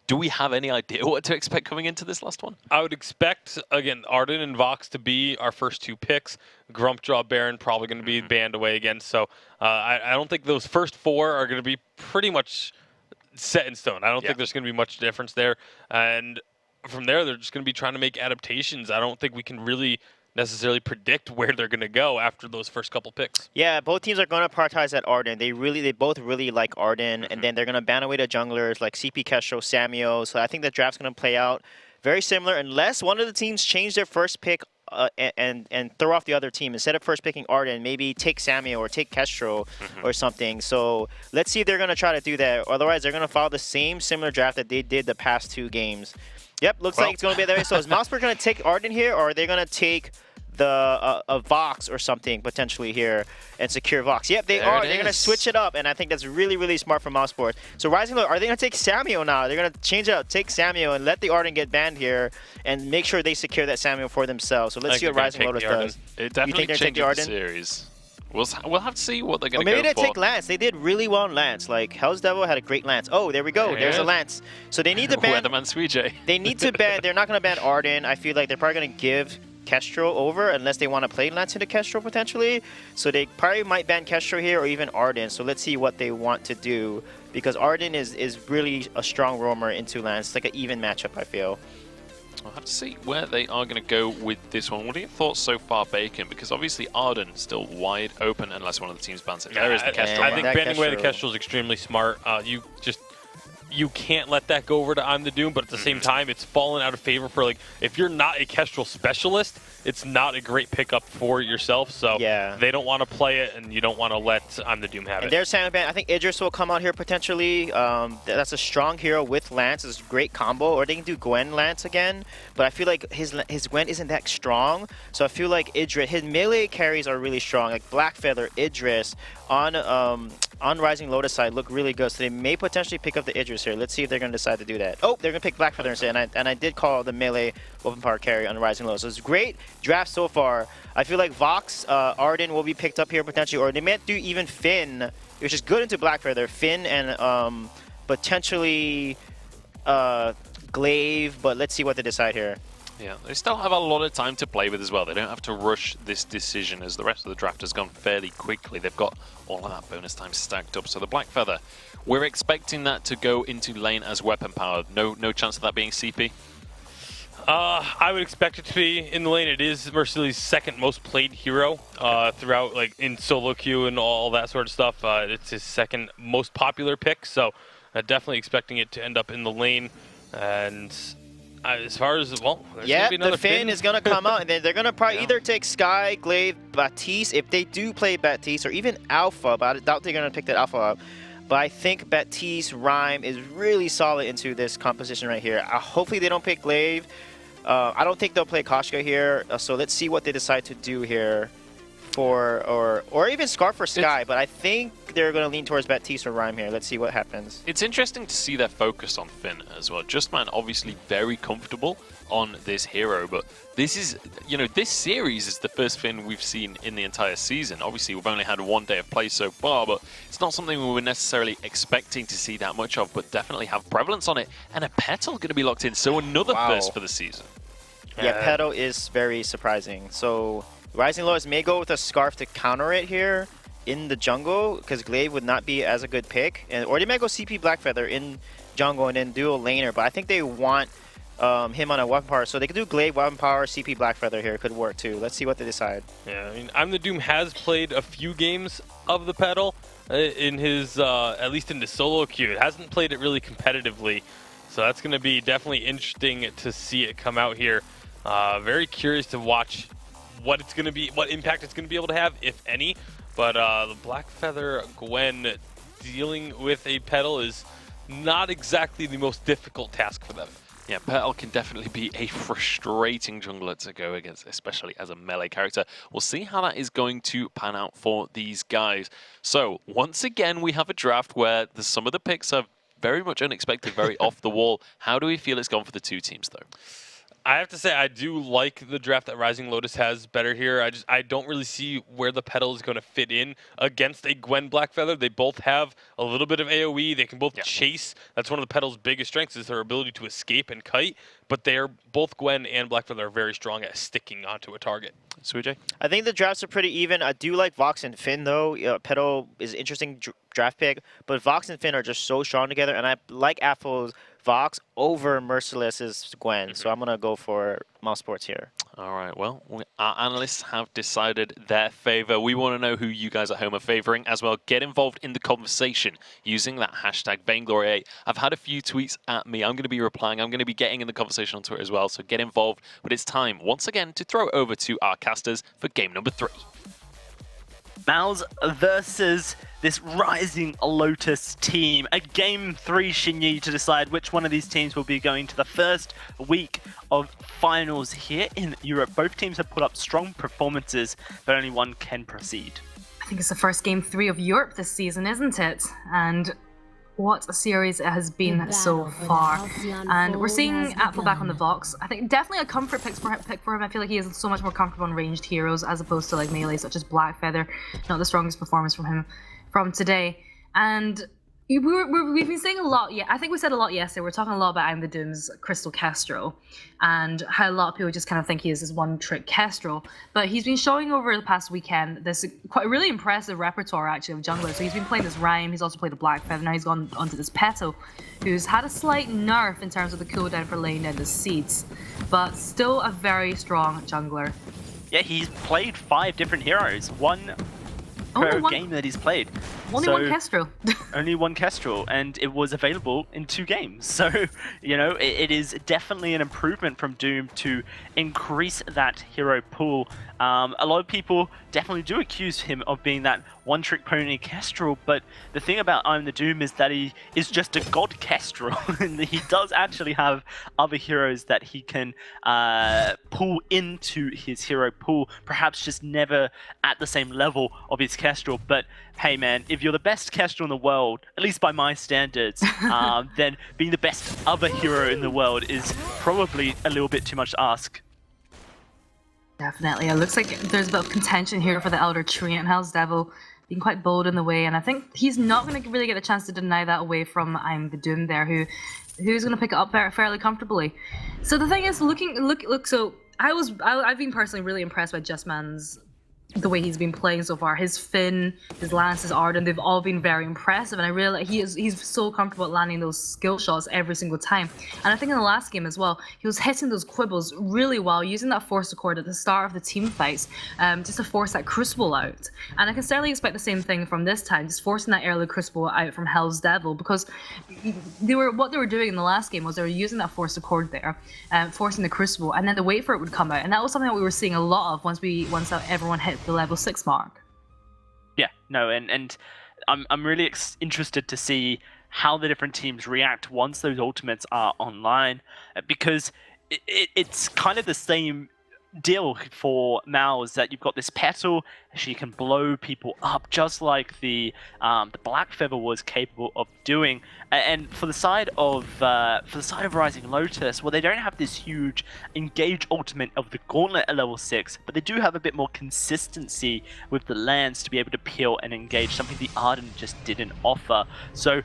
Do we have any idea what to expect coming into this last one? I would expect, again, Arden and Vox to be our first two picks. Grumpjaw Baron probably going to be banned away again. So I don't think those first four are going to be pretty much set in stone. I don't think there's going to be much difference there. And from there, they're just going to be trying to make adaptations. I don't think we can really necessarily predict where they're going to go after those first couple picks. Yeah, both teams are going to prioritize that Arden. They both really like Arden, and then they're going to ban away the junglers like CP Kestrel, Samuel. So I think the draft's going to play out very similar unless one of the teams change their first pick and throw off the other team. Instead of first picking Arden, maybe take Samuel or take Kestrel or something. So let's see if they're going to try to do that. Otherwise, they're going to follow the same similar draft that they did the past two games. Yep, looks like it's going to be that way. So is Mousesports going to take Arden here, or are they going to take the a Vox or something potentially here and secure Vox? Yep, they are. They're going to switch it up, and I think that's really, really smart from Mousesports. So Rising Lotus, are they going to take Samuel now? They're going to change it up, take Samuel, and let the Arden get banned here, and make sure they secure that Samuel for themselves. So let's see what Rising Lotus does. It definitely changes the series. We'll have to see what they're going to go for. Maybe they take Lance. They did really well on Lance. Like, Hell's Devil had a great Lance. Oh, there we go. There's a Lance. So they need to ban... Weatherman Suijay. They need to ban... They're not going to ban Arden. I feel like they're probably going to give Kestrel over unless they want to play Lance into Kestrel potentially. So they probably might ban Kestrel here or even Arden. So let's see what they want to do, because Arden is really a strong roamer into Lance. It's like an even matchup, I feel. We'll have to see where they are going to go with this one. What are your thoughts so far, Bacon? Because obviously Arden still wide open unless one of the teams bans it. There is the Kestrel. I think banning away the Kestrel is extremely smart. You can't let that go over to I'm the Doom, but at the same time, it's fallen out of favor for, like, if you're not a Kestrel specialist, it's not a great pickup for yourself. So they don't want to play it, and you don't want to let I'm the Doom have it. There's Samuel ban. I think Idris will come out here potentially. That's a strong hero with Lance. It's a great combo. Or they can do Gwen Lance again, but I feel like his Gwen isn't that strong. So I feel like Idris, his melee carries are really strong. Like Blackfeather, Idris on Rising Lotus side look really good. So they may potentially pick up the Idris here. Let's see if they're going to decide to do that. Oh, they're going to pick Blackfeather instead. And I did call the melee weapon power carry on Rising Lotus. So it's a great draft so far. I feel like Vox, Arden will be picked up here potentially, or they might do even Finn, which is good into Blackfeather. Finn and potentially Glaive, but let's see what they decide here. Yeah, they still have a lot of time to play with as well. They don't have to rush this decision, as the rest of the draft has gone fairly quickly. They've got all of that bonus time stacked up. So the Black Feather, we're expecting that to go into lane as weapon powered. No chance of that being CP? I would expect it to be in the lane. It is Mercedes' second most played hero throughout, like in solo queue and all that sort of stuff. It's his second most popular pick, so definitely expecting it to end up in the lane. And as far as, well, yeah, the Finn is going to come out, and then they're going to probably either take Sky, Glaive, Baptiste, if they do play Baptiste, or even Alpha, but I doubt they're going to pick that Alpha up. But I think Baptiste, Rhyme is really solid into this composition right here. Hopefully they don't pick Glaive. I don't think they'll play Koshka here, so let's see what they decide to do here. Or even Scarf for Sky, but I think they're going to lean towards Baptiste or Rhyme here. Let's see what happens. It's interesting to see their focus on Finn as well. Justman obviously very comfortable on this hero, but this is, you know, this series is the first Finn we've seen in the entire season. Obviously, we've only had one day of play so far, but it's not something we were necessarily expecting to see that much of, but definitely have prevalence on it. And a Petal going to be locked in, so another first for the season. Yeah, Petal is very surprising. So Rising Lotus may go with a Scarf to counter it here in the jungle, because Glaive would not be as a good pick. Or they might go CP Blackfeather in jungle and then do a laner, but I think they want him on a weapon power. So they could do Glaive, weapon power, CP Blackfeather here. Could work too. Let's see what they decide. Yeah, I mean, I'm the Doom has played a few games of the Petal. in his, at least in the solo queue. It hasn't played it really competitively, so that's going to be definitely interesting to see it come out here. Very curious to watch what it's going to be, what impact it's going to be able to have, if any. But the Black Feather Gwen dealing with a Petal is not exactly the most difficult task for them. Yeah, Petal can definitely be a frustrating jungler to go against, especially as a melee character. We'll see how that is going to pan out for these guys. So, once again, we have a draft where some of the picks are very much unexpected, very off the wall. How do we feel it's gone for the two teams, though? I have to say, I do like the draft that Rising Lotus has better here. I don't really see where the Petal is going to fit in against a Gwen Blackfeather. They both have a little bit of AoE. They can both chase. That's one of the Petal's biggest strengths, is their ability to escape and kite. But they're both Gwen and Blackfeather are very strong at sticking onto a target. Suijay? I think the drafts are pretty even. I do like Vox and Finn, though. Petal is an interesting draft pick, but Vox and Finn are just so strong together, and I like Apfel's Vox over Merciless's Gwen, so I'm going to go for Mousesports here. All right, well, our analysts have decided their favor. We want to know who you guys at home are favoring as well. Get involved in the conversation using that hashtag Vainglory8. I've had a few tweets at me. I'm going to be replying. I'm going to be getting in the conversation on Twitter as well, so get involved. But it's time, once again, to throw over to our casters for game number 3. Mouse versus this Rising Lotus team. A game 3, Shinyi, to decide which one of these teams will be going to the first week of finals here in Europe. Both teams have put up strong performances, but only one can proceed. I think it's the first game 3 of Europe this season, isn't it? And what a series it has been so far. And we're seeing Apfel back on the Vox. I think definitely a comfort pick for him. I feel like he is so much more comfortable on ranged heroes as opposed to like melee such as Blackfeather. Not the strongest performance from him from today. And we've been saying a lot, I think we said a lot yesterday. We're talking a lot about I'm the Doom's Crystal Kestrel and how a lot of people just kind of think he is this one-trick Kestrel. But he's been showing over the past weekend this quite really impressive repertoire actually of junglers. So he's been playing this Rhyme, he's also played the Blackfeather, now he's gone onto this Petal, who's had a slight nerf in terms of the cooldown for laying down the seeds, but still a very strong jungler. Yeah, he's played 5 different heroes. One per game that he's played. Only one Kestrel. Only one Kestrel, and it was available in 2 games. So, you know, it is definitely an improvement from Doom to increase that hero pool. A lot of people definitely do accuse him of being that one-trick pony Kestrel, but the thing about I'm the Doom is that he is just a god Kestrel, and he does actually have other heroes that he can pull into his hero pool, perhaps just never at the same level of his Kestrel. But hey man, if you're the best Kestrel in the world, at least by my standards, then being the best other hero in the world is probably a little bit too much to ask. Definitely. It looks like there's a bit of contention here for the Elder Tree, and Hell's Devil being quite bold in the way, and I think he's not going to really get the chance to deny that away from I'm the Doom there, who's going to pick it up fairly comfortably. So the thing is, look. So I've been personally really impressed by Justman's the way he's been playing so far. His Finn, his Lance, his Arden, they've all been very impressive, and I really he's so comfortable at landing those skill shots every single time. And I think in the last game as well, he was hitting those quibbles really well, using that Force Accord at the start of the team fights, just to force that Crucible out. And I can certainly expect the same thing from this time, just forcing that early Crucible out from Hell's Devil, because what they were doing in the last game was they were using that Force Accord there, forcing the Crucible, and then the wait for it would come out, and that was something that we were seeing a lot of once everyone hit the level 6 mark. Yeah, no, and I'm really interested to see how the different teams react once those ultimates are online, because it's kind of the same deal for Mouse, that you've got this Petal. She can blow people up just like the Blackfeather was capable of doing. And for the side of Rising Lotus, well, they don't have this huge engage ultimate of the Gauntlet at level 6, but they do have a bit more consistency with the lands to be able to peel and engage, something the Arden just didn't offer. So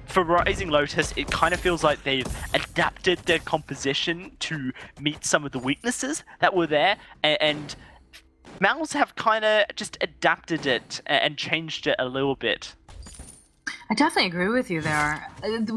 for Rising Lotus, it kind of feels like they've adapted their composition to meet some of the weaknesses that were there, and Mouse have kind of just adapted it and changed it a little bit. I definitely agree with you there.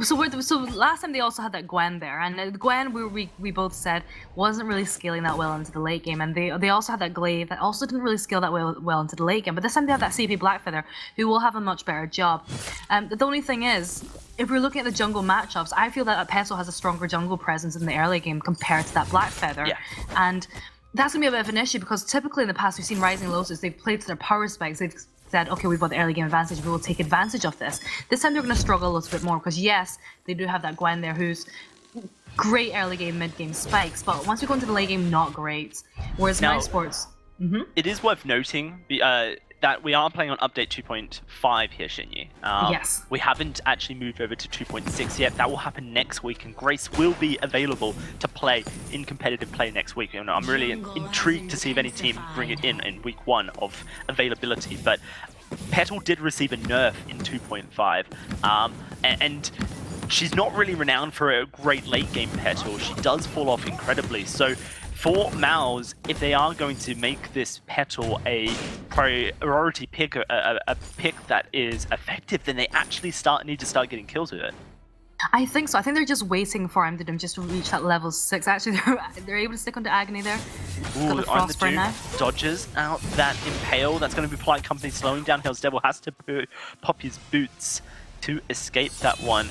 So last time they also had that Gwen there, and Gwen we both said wasn't really scaling that well into the late game, and they also had that Glaive that also didn't really scale that well into the late game. But this time they have that CP Blackfeather, who will have a much better job. The only thing is, if we're looking at the jungle matchups, I feel that Petal has a stronger jungle presence in the early game compared to that Blackfeather, and that's gonna be a bit of an issue because typically in the past we've seen Rising Lotus, they've played to their power spikes, they've said, okay, we've got the early game advantage, we will take advantage of this. This time they're going to struggle a little bit more because yes, they do have that Gwen there who's great early game, mid game spikes, but once we go into the late game, not great. Whereas Mousesports, it is worth noting that we are playing on update 2.5 here, Shinyi. Yes. We haven't actually moved over to 2.6 yet. That will happen next week, and Grace will be available to play in competitive play next week. You know, I'm really intrigued to see if any team bring it in week 1 of availability. But Petal did receive a nerf in 2.5, and she's not really renowned for a great late game Petal. She does fall off incredibly. So for Mouse, if they are going to make this Petal a priority pick, a pick that is effective, then they actually need to start getting kills with it. I think so. I think they're just waiting for Imdadum just to reach that level 6. Actually, they're able to stick onto Agony there. Ooh, the Frostburn now. Dodges out that Impale. That's going to be Polite Company slowing down. Hell's Devil has to pop his boots to escape that one.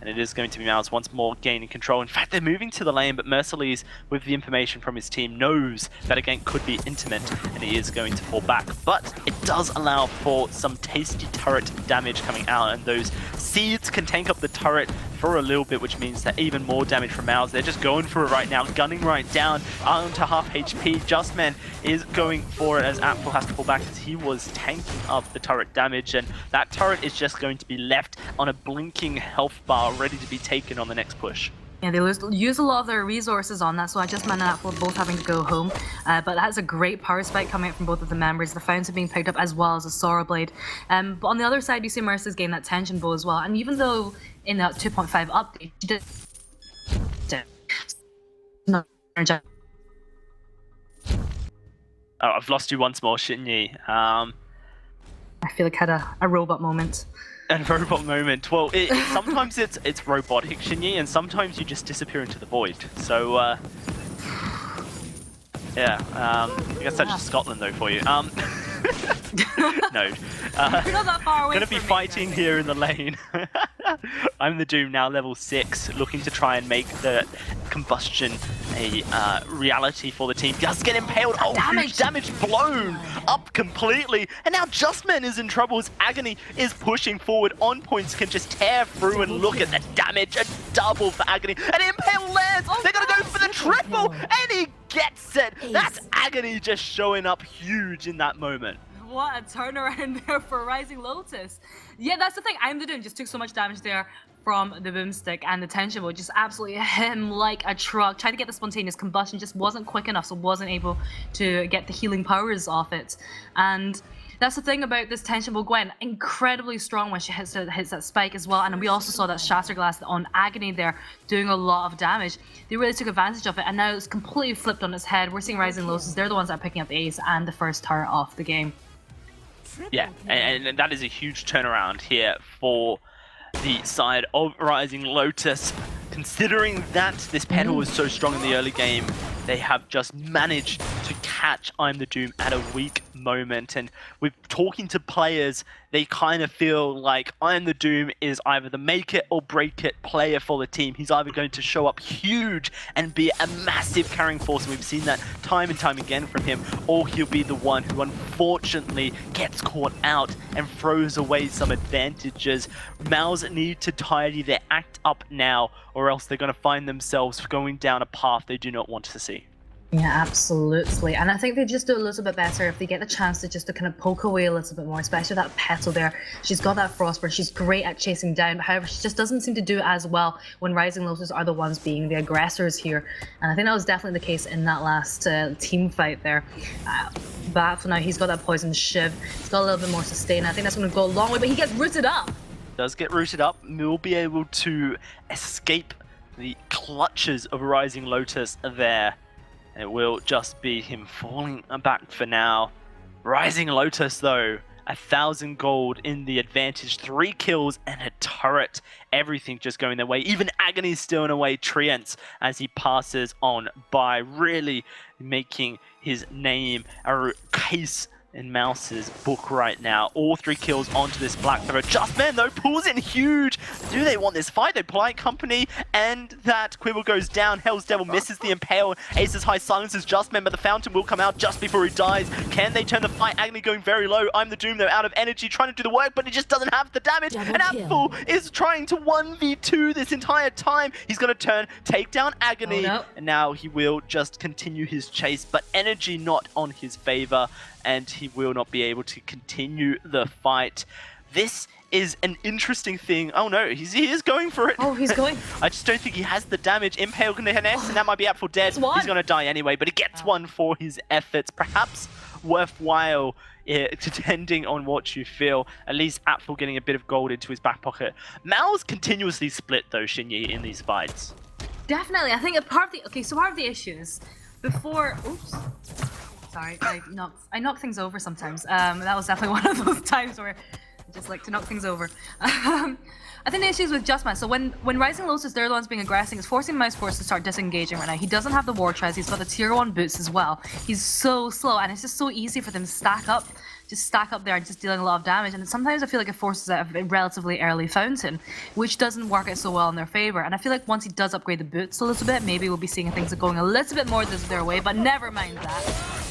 And it is going to be Mouse once more gaining control. In fact, they're moving to the lane, but Merciless, with the information from his team, knows that a gank could be intimate, and he is going to fall back. But it does allow for some tasty turret damage coming out, and those seeds can tank up the turret for a little bit, which means that even more damage from Mouse. They're just going for it right now, gunning right down onto half HP. Justman is going for it as Apfel has to pull back as he was tanking up the turret damage, and that turret is just going to be left on a blinking health bar ready to be taken on the next push. Yeah, they use a lot of their resources on that, so Justman and Apfel both having to go home. But that's a great power spike coming out from both of the members. The fountain being picked up as well as a Sorrow Blade. But on the other side, you see Mercy's getting that tension bow as well. And even though in that 2.5 update, she did Oh, I've lost you once more, Shinyi. I feel like I had a robot moment. And robot moment. Well, sometimes it's robotic, Shinyi, and sometimes you just disappear into the void. So, yeah. I guess that's just Scotland, though, for you. No. You're not that far away. Gonna be fighting here in the lane. I'm the Doom now, level 6, looking to try and make the combustion a reality for the team. Does get impaled. Oh, huge damage blown up completely. And now Justman is in trouble as Agony is pushing forward. On points can just tear through and look at the damage. A double for Agony. And Impale lands. They're going to go for the triple. And he gets it. That's Agony just showing up huge in that moment. What a turnaround there for Rising Lotus. Yeah, that's the thing. Imdadum just took so much damage there from the boomstick, and the tension bow just absolutely hit him like a truck. Tried to get the spontaneous combustion, just wasn't quick enough, so wasn't able to get the healing powers off it. And that's the thing about this tension bow Gwen, incredibly strong when she hits that spike as well. And we also saw that Shatterglass on Agony there doing a lot of damage. They really took advantage of it, and now it's completely flipped on its head. We're seeing Rising Lotus, they're the ones that are picking up the ace and the first turret off the game. Yeah, and that is a huge turnaround here for the side of Rising Lotus. Considering that this Petal was so strong in the early game, they have just managed to catch I'm the Doom at a weak moment. And with talking to players, they kind of feel like I'm the Doom is either the make it or break it player for the team. He's either going to show up huge and be a massive carrying force, and we've seen that time and time again from him, or he'll be the one who unfortunately gets caught out and throws away some advantages. Mouse need to tidy their act up now, or else they're going to find themselves going down a path they do not want to see. Yeah, absolutely. And I think they just do a little bit better if they get the chance to kind of poke away a little bit more, especially that Petal there. She's got that Frostburn. She's great at chasing down. However, she just doesn't seem to do it as well when Rising Lotus are the ones being the aggressors here. And I think that was definitely the case in that last team fight there. But for now, he's got that Poison Shiv. He's got a little bit more sustain. I think that's going to go a long way, but he gets rooted up. Does get rooted up. We'll be able to escape the clutches of Rising Lotus there. It will just be him falling back for now. Rising Lotus, though, 1,000 gold in the advantage, 3 kills and a turret. Everything just going their way. Even Agony's still in a way Trience as he passes on by, really making his name a case in Mouse's book right now. All 3 kills onto this Black Feather. Justman though pulls in huge. Do they want this fight? They Polite Company, and that Quibble goes down. Hell's Devil misses the Impale. Aces High silences Justman, but the Fountain will come out just before he dies. Can they turn the fight? Agony going very low. I'm the Doom though, out of energy, trying to do the work, but he just doesn't have the damage. And Apple is trying to 1v2 this entire time. He's going to turn, take down Agony, and now he will just continue his chase, but energy not on his favor, and he will not be able to continue the fight. This is an interesting thing. Oh no, he is going for it. Oh, he's going. I just don't think he has the damage. Impale going to connect, and that might be Apple dead. He's going to die anyway, but he gets one for his efforts. Perhaps worthwhile, depending on what you feel. At least Apple getting a bit of gold into his back pocket. Mal's continuously split though, Shinyi, in these fights. Definitely. I think a part of the part of the issues before. Oops. Sorry, I knock things over sometimes. That was definitely one of those times where I just like to knock things over. I think the issue is with Justman. So when Rising Lotus, they're the ones being aggressive, it's forcing Mousesports to start disengaging right now. He doesn't have the war chest, he's got the tier 1 boots as well. He's so slow, and it's just so easy for them to stack up there and just dealing a lot of damage. And sometimes I feel like it forces out a relatively early Fountain, which doesn't work out so well in their favor. And I feel like once he does upgrade the boots a little bit, maybe we'll be seeing things going a little bit more their way, but never mind that.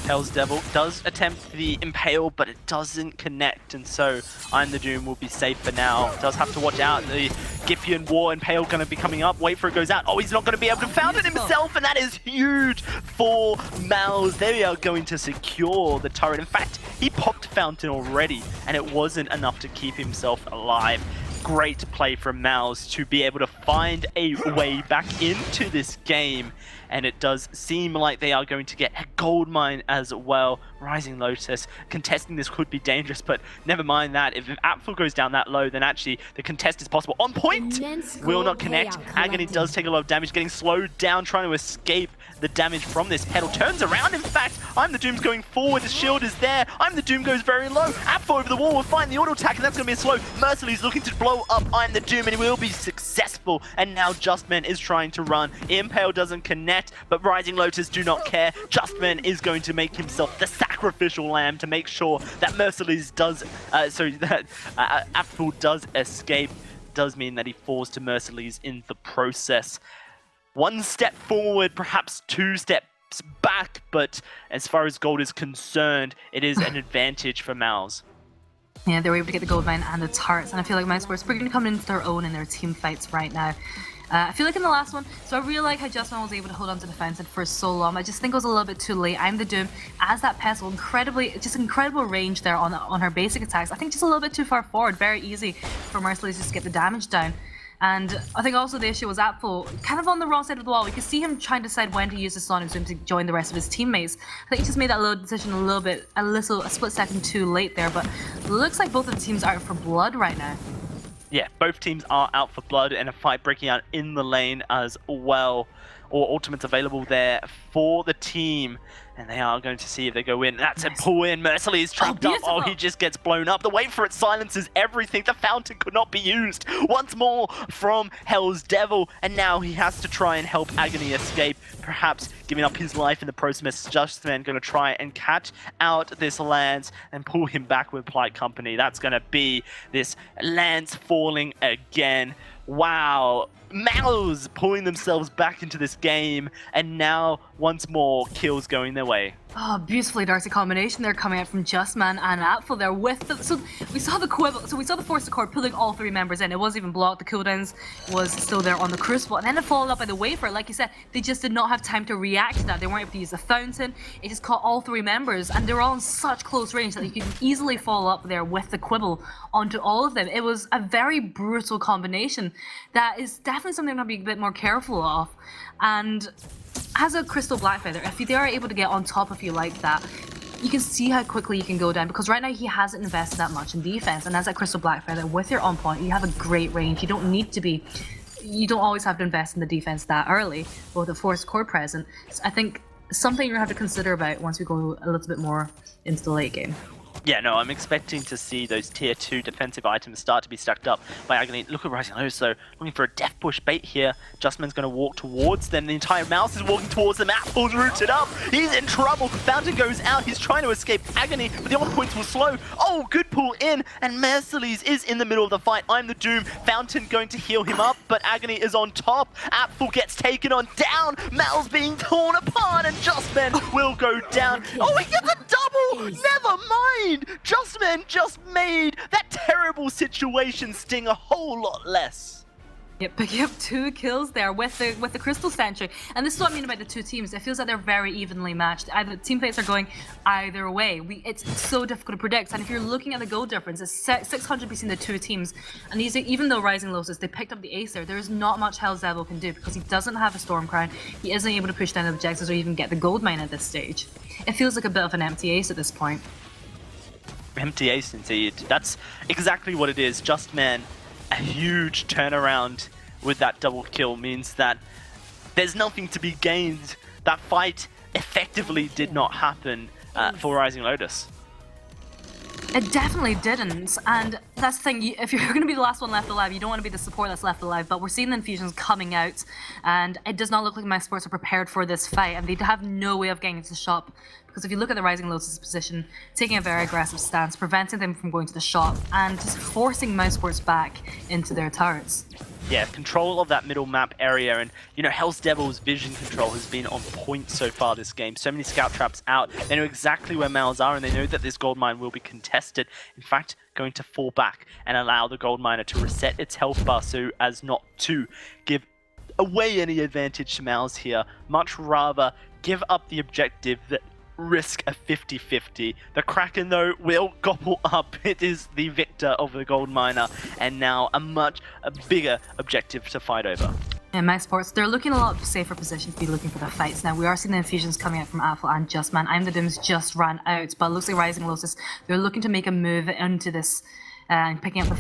Hell's Devil does attempt the Impale, but it doesn't connect, and so I'm the Doom will be safe for now. Does have to watch out. The Giffian War Impale going to be coming up. Wait for it goes out. Oh, he's not going to be able to found it himself, and that is huge for Mouse. They are going to secure the turret. In fact, he popped Fountain already, and it wasn't enough to keep himself alive. Great play from Mouse to be able to find a way back into this game. And it does seem like they are going to get a gold mine as well. Rising Lotus, contesting this could be dangerous, but never mind that. If Apfel goes down that low, then actually the contest is possible. On point! Will not connect. Agony does take a lot of damage, getting slowed down, trying to escape the damage from this pedal. Turns around, in fact, I'm the Doom's going forward, the shield is there. I'm the Doom goes very low. Apfel over the wall will find the auto attack, and that's going to be a slow. Merciless's looking to blow up I'm the Doom, and he will be successful. And now Justman is trying to run. Impale doesn't connect, but Rising Lotus do not care. Justman is going to make himself the sacrificial lamb to make sure that Merciless does, Apfel does escape. Does mean that he falls to Merciless in the process. 1 step forward, perhaps 2 steps back, but as far as gold is concerned, it is an advantage for Mouse. Yeah, they were able to get the gold mine and the turrets, and I feel like Mousesports are going to come into their own in their team fights right now. I feel like in the last one, so I really like how Justman was able to hold on to the Fountain for so long. I just think it was a little bit too late. I'm the Doom as that pestle, incredible range there on her basic attacks. I think just a little bit too far forward, very easy for Merciless just to get the damage down. And I think also the issue was Apfel kind of on the wrong side of the wall. We could see him trying to decide when to use the Sonic Zoom to join the rest of his teammates. I think he just made that little decision a split second too late there, but it looks like both of the teams are out for blood right now. Yeah, both teams are out for blood, and a fight breaking out in the lane as well. Or ultimates available there for the team. And they are going to see if they go in. That's a pull in. Merciless is trapped up. Oh, he just gets blown up. The wait for it silences everything. The Fountain could not be used. Once more from Hell's Devil. And now he has to try and help Agony escape. Perhaps giving up his life in the process. Justman going to try and catch out this Lance and pull him back with Polite Company. That's going to be this Lance falling again. Wow. Mouse pulling themselves back into this game, and now once more kills going their way. Oh, beautifully dirty combination there coming out from Justman and Apfel there with the, so we saw the Quibble, so we saw the Force Accord pulling all 3 members in. It wasn't even blocked, the cooldowns was still there on the Crucible, and then it followed up by the Wafer. Like you said, they just did not have time to react to that. They weren't able to use the Fountain. It just caught all 3 members, and they were all in such close range that you could easily follow up there with the Quibble onto all of them. It was a very brutal combination that is definitely something I'm going to be a bit more careful of. And as a Crystal Black Feather, if they are able to get on top of you like that, you can see how quickly you can go down, because right now he hasn't invested that much in defense, and as a Crystal Black Feather with your on point, you have a great range. You don't always have to invest in the defense that early, but with a Force Core present, I think something you're going to have to consider about once we go a little bit more into the late game. Yeah, no, I'm expecting to see those tier 2 defensive items start to be stacked up by Agony. Look at Rising Lotus, so looking for a death push bait here. Justman's going to walk towards them. The entire Mouse is walking towards them. Apple's rooted up. He's in trouble. Fountain goes out. He's trying to escape Agony, but the other points will slow. Oh, good pull in, and Mercedes is in the middle of the fight. I'm the Doom. Fountain going to heal him up, but Agony is on top. Apple gets taken on down. Mal's being torn apart, and Justman will go down. Oh, he gets a double! Never mind! Justman just made that terrible situation sting a whole lot less. Yep, picking up 2 kills there with the Crystal Sentry. And this is what I mean about the two teams. It feels like they're very evenly matched. Either team fights are going either way. It's so difficult to predict. And if you're looking at the goal difference, it's 600 between the two teams. And these, even though Rising Lotus, they picked up the ace there is not much Hell's Devil can do because he doesn't have a Storm Crown. He isn't able to push down the objectives or even get the gold mine at this stage. It feels like a bit of an empty ace at this point. Empty ace indeed. That's exactly what it is. Justman, a huge turnaround with that double kill means that there's nothing to be gained. That fight effectively did not happen for Rising Lotus. It definitely didn't, and that's the thing, if you're going to be the last one left alive, you don't want to be the support that's left alive, but we're seeing the infusions coming out, and it does not look like Mousesports are prepared for this fight, and they have no way of getting into the shop, because if you look at the Rising Lotus position, taking a very aggressive stance, preventing them from going to the shop, and just forcing Mousesports back into their turrets. Yeah, control of that middle map area, and you know, Hell's Devil's vision control has been on point so far this game. So many scout traps out. They know exactly where Mals are, and they know that this gold mine will be contested. In fact, going to fall back and allow the gold miner to reset its health bar so as not to give away any advantage to Mals here. Much rather give up the objective that risk a 50-50. The Kraken, though, will gobble up. It is the victor of the gold miner, and now a bigger objective to fight over. In Mousesports, they're looking a lot safer position to be looking for the fights. Now, we are seeing the infusions coming out from Apple and Justman. I'm the Dooms just ran out, but it looks like Rising Lotus, they're looking to make a move into this, and picking up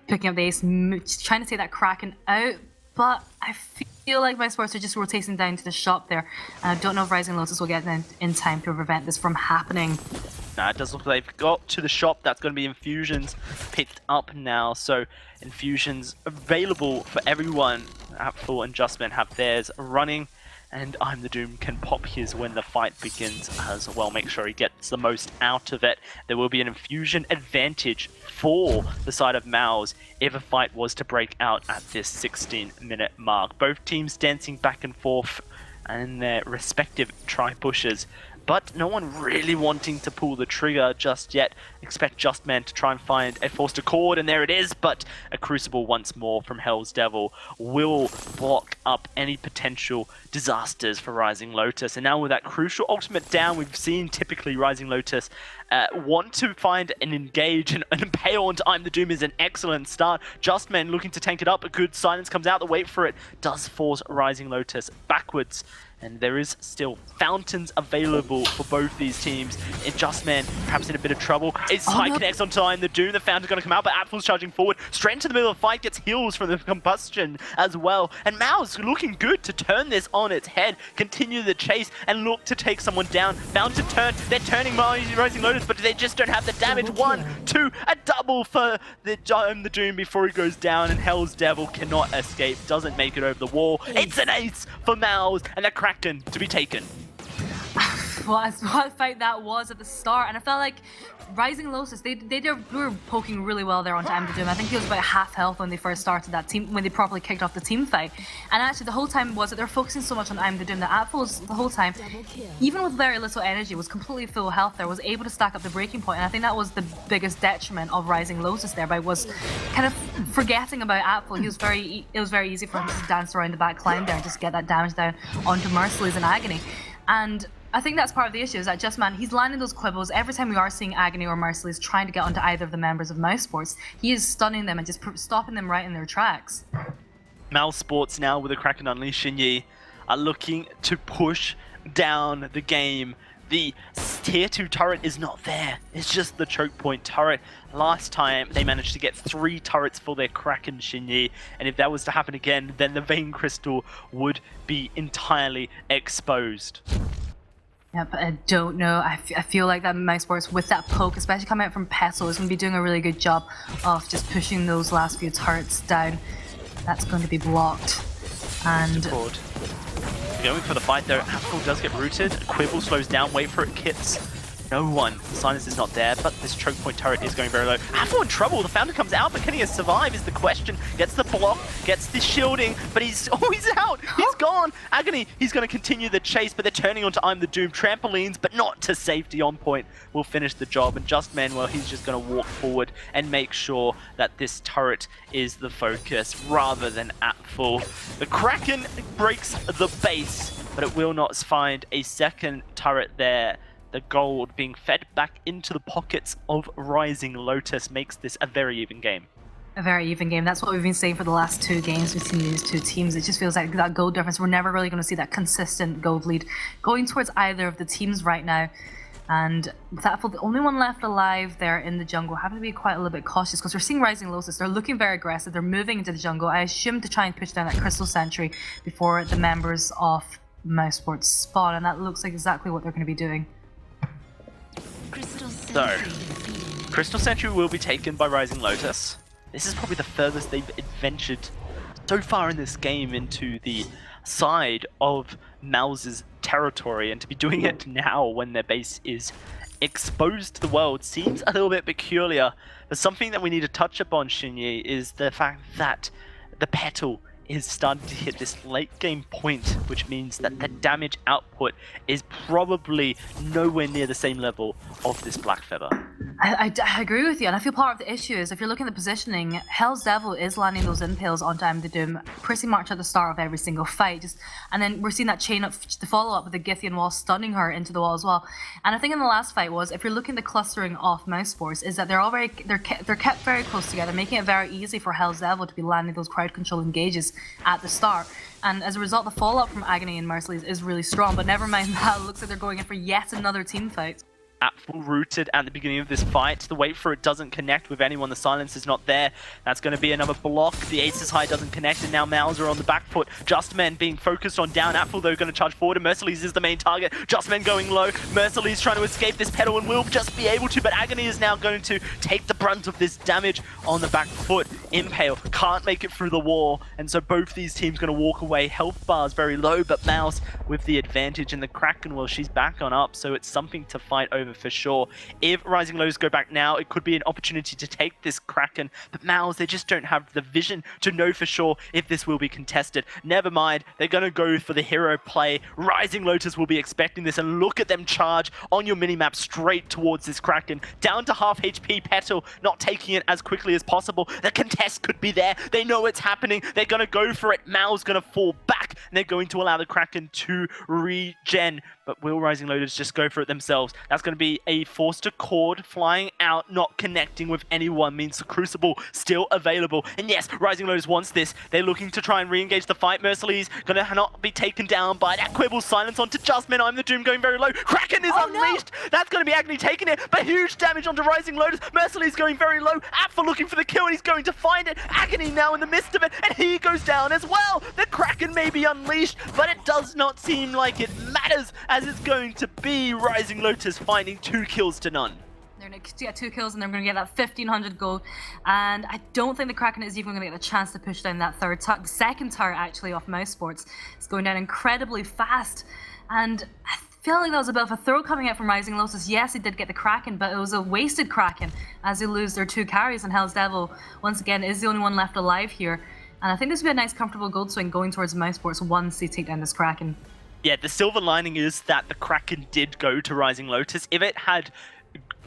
the ace, trying to take that Kraken out, but I feel like Mousesports are just rotating down to the shop there. And I don't know if Rising Lotus will get in time to prevent this from happening. It does look like they've got to the shop. That's going to be infusions picked up now. So infusions available for everyone. Apple and Justman have theirs running. And I'm the Doom can pop his when the fight begins as well. Make sure he gets the most out of it. There will be an infusion advantage for the side of Mouse if a fight was to break out at this 16-minute mark. Both teams dancing back and forth in their respective try-pushes, but no one really wanting to pull the trigger just yet. Expect Justman to try and find a forced accord, and there it is, but a Crucible once more from Hell's Devil will block up any potential disasters for Rising Lotus. And now with that crucial ultimate down, we've seen typically Rising Lotus want to find and engage, and impale onto I'm the Doom is an excellent start. Justman looking to tank it up, a good silence comes out, the wait for it does force Rising Lotus backwards. And there is still fountains available for both these teams. And Justman perhaps in a bit of trouble. It's high connects on time. The Doom, the fountain's going to come out, but Apple's charging forward. Straight into the middle of the fight, gets heals from the combustion as well. And Mao's looking good to turn this on its head, continue the chase, and look to take someone down. Fountain turn, they're turning Rising Lotus, but they just don't have the damage. 1, 2, a double for the Doom before he goes down, and Hell's Devil cannot escape, doesn't make it over the wall. It's an ace for Mao's, and the Kraken to be taken. What a fight that was at the start, and I felt like Rising Lotus, they were poking really well there onto I'm the Doom. I think he was about half health when they first started that team, when they properly kicked off the team fight. And actually the whole time was that they're focusing so much on I'm the Doom that Apple's the whole time, even with very little energy, was completely full health there, was able to stack up the breaking point, and I think that was the biggest detriment of Rising Lotus there, by was kind of forgetting about Apple. It was very easy for him to just dance around the back, climb there, and just get that damage down onto Merciless and Agony. And I think that's part of the issue, is that Justman, he's landing those quibbles. Every time we are seeing Agony or Merciless trying to get onto either of the members of Mousesports, he is stunning them and just stopping them right in their tracks. Mousesports now with the Kraken Unleashing Ye are looking to push down the game. The tier 2 turret is not there. It's just the choke point turret. Last time they managed to get 3 turrets for their Kraken Shinyi, and if that was to happen again, then the Vein Crystal would be entirely exposed. Yeah, but I don't know. I feel like that Mousesports with that poke, especially coming out from Petal, is going to be doing a really good job of just pushing those last few turrets down. That's going to be blocked. And going for the fight there. Apple does get rooted. Quibble slows down. Wait for it. Kits. No one. Silence is not there, but this choke point turret is going very low. Apple in trouble. The Founder comes out, but can he survive is the question. Gets the block, gets the shielding, but he's out. He's gone. Agony, he's going to continue the chase, but they're turning onto I'm the Doom. Trampolines, but not to safety on point. Will finish the job, and Just Manuel, he's just going to walk forward and make sure that this turret is the focus rather than Apple. The Kraken breaks the base, but it will not find a second turret there. The gold being fed back into the pockets of Rising Lotus makes this a very even game. A very even game. That's what we've been saying for the last 2 games. We've seen these 2 teams. It just feels like that gold difference. We're never really going to see that consistent gold lead going towards either of the teams right now. And Thatful, the only one left alive there in the jungle, having to be quite a little bit cautious because we're seeing Rising Lotus. They're looking very aggressive. They're moving into the jungle. I assume to try and push down that Crystal Sentry before the members of Mousesports spawn. And that looks like exactly what they're going to be doing. So, Crystal Sentry will be taken by Rising Lotus. This is probably the furthest they've adventured so far in this game into the side of Mouse's territory, and to be doing it now when their base is exposed to the world seems a little bit peculiar. But something that we need to touch upon, Shinyi, is the fact that the Petal is starting to hit this late game point, which means that the damage output is probably nowhere near the same level of this Black Feather. I agree with you, and I feel part of the issue is if you're looking at the positioning, Hell's Devil is landing those impales on Time to Doom pretty much at the start of every single fight, and then we're seeing that chain up, the follow-up with the Githian wall stunning her into the wall as well. And I think in the last fight was, if you're looking at the clustering of Mousesports, is that they're kept very close together, making it very easy for Hell's Devil to be landing those crowd control engages at the start. And as a result, the follow-up from Agony and Merciless is really strong, but never mind that, it looks like they're going in for yet another team fight. At full rooted at the beginning of this fight. The wait for it doesn't connect with anyone. The silence is not there. That's going to be another block. The Aces High doesn't connect, and now Mouse are on the back foot. Justmen being focused on down. Apfel, though, going to charge forward, and Merciless is the main target. Justmen going low. Merciless trying to escape this Petal and will just be able to, but Agony is now going to take the brunt of this damage on the back foot. Impale can't make it through the wall, and so both these teams going to walk away. Health bars very low, but Mouse with the advantage, and the Kraken, well, she's back on up, so it's something to fight over for sure. If Rising Lotus go back now, it could be an opportunity to take this Kraken, but Mouse, they just don't have the vision to know for sure if this will be contested. Never mind, they're going to go for the hero play. Rising Lotus will be expecting this, and look at them charge on your minimap straight towards this Kraken. Down to half HP, Petal not taking it as quickly as possible. The contest could be there. They know it's happening. They're going to go for it. Mao's going to fall back, and they're going to allow the Kraken to regen. But will Rising Lotus just go for it themselves? That's going to be a Forster Cord flying out, not connecting with anyone, means the Crucible still available. And yes, Rising Lotus wants this. They're looking to try and re-engage the fight. Merciless going to not be taken down by that Quibble. Silence onto Justmen. I'm the Doom going very low. Kraken is unleashed. No. That's going to be Agony taking it, but huge damage onto Rising Lotus. Merciless going very low. Apfel looking for the kill, and he's going to find it. Agony now in the midst of it, and he goes down as well. The Kraken may be unleashed, but it does not seem like it matters, as it's going to be Rising Lotus finding 2 kills to none. They're going to get 2 kills, and they're going to get that 1,500 gold. And I don't think the Kraken is even going to get the chance to push down that the second turret actually off Mousesports. It's going down incredibly fast, and I feel like that was a bit of a throw coming out from Rising Lotus. Yes, he did get the Kraken, but it was a wasted Kraken as they lose their 2 carries, and Hell's Devil once again is the only one left alive here. And I think this would be a nice comfortable gold swing going towards Mousesports once they take down this Kraken. Yeah, the silver lining is that the Kraken did go to Rising Lotus. If it had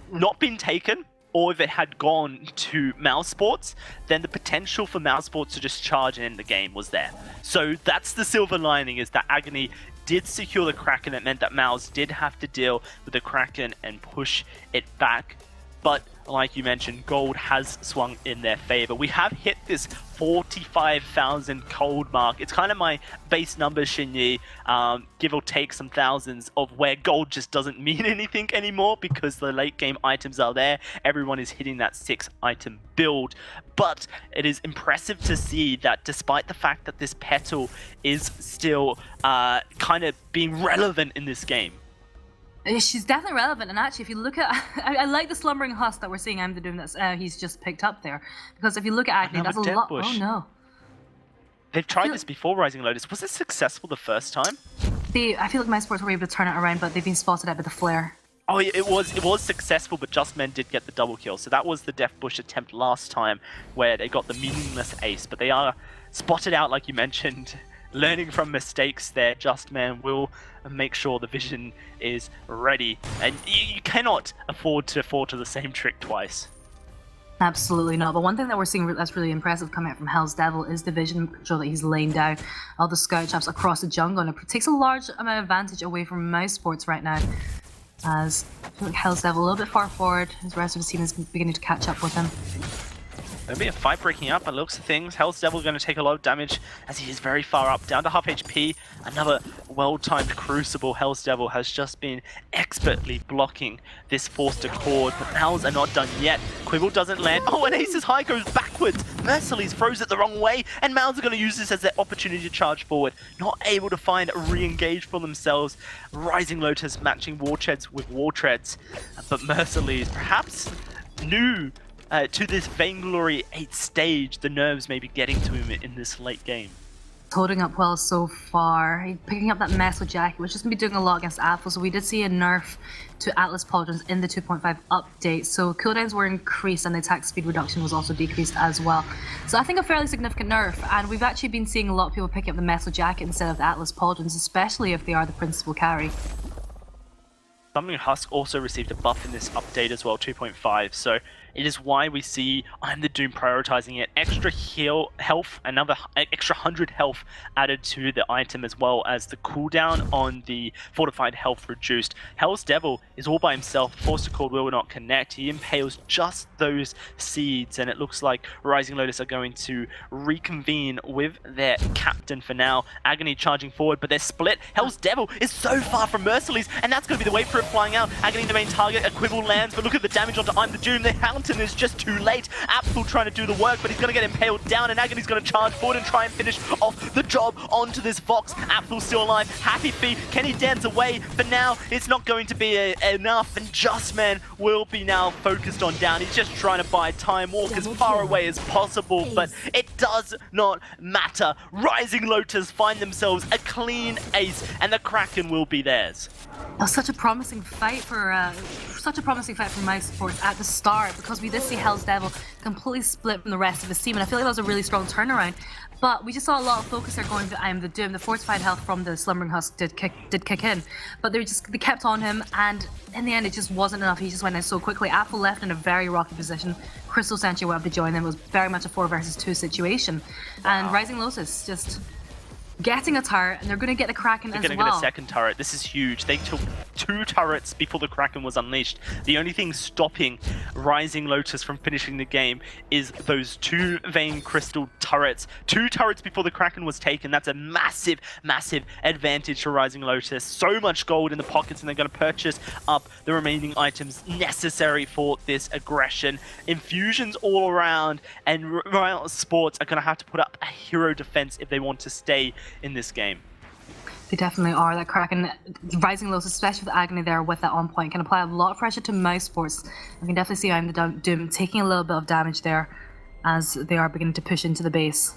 not been taken, or if it had gone to Mousesports, then the potential for Mousesports to just charge and end the game was there. So that's the silver lining, is that Agony did secure the Kraken. It meant that Mouse did have to deal with the Kraken and push it back. But like you mentioned, gold has swung in their favor. We have hit this 45,000 gold mark. It's kind of my base number, Shinyi, give or take some thousands, of where gold just doesn't mean anything anymore because the late game items are there. Everyone is hitting that 6-item build. But it is impressive to see that despite the fact that this Petal is still kind of being relevant in this game, She's definitely relevant, and actually, if you look at, I like the slumbering husk that we're seeing. I'm the Doom that's he's just picked up there, because if you look at Agni, that's a lot. Bush. Oh no! They've tried this before, Rising Lotus. Was it successful the first time? I feel like Mousesports were able to turn it around, but they've been spotted out with the flare. Oh, it was successful, but Just Men did get the double kill. So that was the Death Bush attempt last time, where they got the meaningless ace. But they are spotted out, like you mentioned. Learning from mistakes there, Just Man will make sure the vision is ready. And you cannot afford to fall to the same trick twice. Absolutely not. But one thing that we're seeing that's really impressive coming out from Hell's Devil is the vision control that he's laying down all the scout traps across the jungle, and it takes a large amount of advantage away from Mousesports right now. As I feel like Hell's Devil a little bit far forward, his rest of his team is beginning to catch up with him. There'll be a fight breaking up by the looks of things. Hell's Devil going to take a lot of damage as he is very far up, down to half HP. Another well-timed Crucible. Hell's Devil has just been expertly blocking this forced accord, but Mouse are not done yet. Quibble doesn't land. Oh, and Ace's High goes backwards. Merciless throws it the wrong way, and Mouse are going to use this as their opportunity to charge forward. Not able to find a re-engage for themselves. Rising Lotus matching War Treads with War Treads, but Merciless perhaps new to this Vainglory8 stage. The nerves may be getting to him in this late game. Holding up well so far. He's picking up that mess with Jack, which is going to be doing a lot against Apple. So we did see a nerf to Atlas Pauldrons in the 2.5 update. So cooldowns were increased and the attack speed reduction was also decreased as well. So I think a fairly significant nerf. And we've actually been seeing a lot of people picking up the mess with Jack instead of the Atlas Pauldrons, especially if they are the principal carry. Summoning Husk also received a buff in this update as well, 2.5, so it is why we see I'm the Doom prioritizing it. Extra health, another extra 100 health added to the item, as well as the cooldown on the fortified health reduced. Hell's Devil is all by himself. Force Accord will not connect. He impales just those seeds, and it looks like Rising Lotus are going to reconvene with their captain for now. Agony charging forward, but they're split. Hell's Devil is so far from Merciless, and that's going to be the way for it flying out. Agony the main target, a Quibble lands, but look at the damage onto I'm the Doom. The Hountain is just too late. Apfel trying to do the work, but he's going to get impaled down, and Agony's going to charge forward and try and finish off the job onto this Vox. Apfel's still alive. Happy Feet. Can he dance away? For now, it's not going to be enough, and Just Man will be now focused on down. He's just trying to buy time, walk as far away as possible, but it does not matter. Rising Lotus find themselves a clean ace, and the Kraken will be theirs. That was such a promising fight for Mousesports at the start, because we did see Hell's Devil completely split from the rest of his team, and I feel like that was a really strong turnaround. But we just saw a lot of focus there going to I Am the Doom. The fortified health from the Slumbering Husk did kick in, but they kept on him, and in the end it just wasn't enough. He just went in so quickly. Apple left in a very rocky position. Crystal Sentry went up to join them. It was very much a 4 versus 2 situation, and Rising Lotus just getting a turret, and they're going to get the Kraken as well. They're going to get a second turret. This is huge. They took 2 turrets before the Kraken was unleashed. The only thing stopping Rising Lotus from finishing the game is those 2 Vein Crystal turrets. 2 turrets before the Kraken was taken. That's a massive, massive advantage for Rising Lotus. So much gold in the pockets, and they're going to purchase up the remaining items necessary for this aggression. Infusions all around, and Mousesports are going to have to put up a hero defense if they want to stay in this game. They definitely are. That Kraken, Rising Lotus, especially with Agony there with that on point, can apply a lot of pressure to Mousesports. You can definitely see I'm the Doom taking a little bit of damage there as they are beginning to push into the base.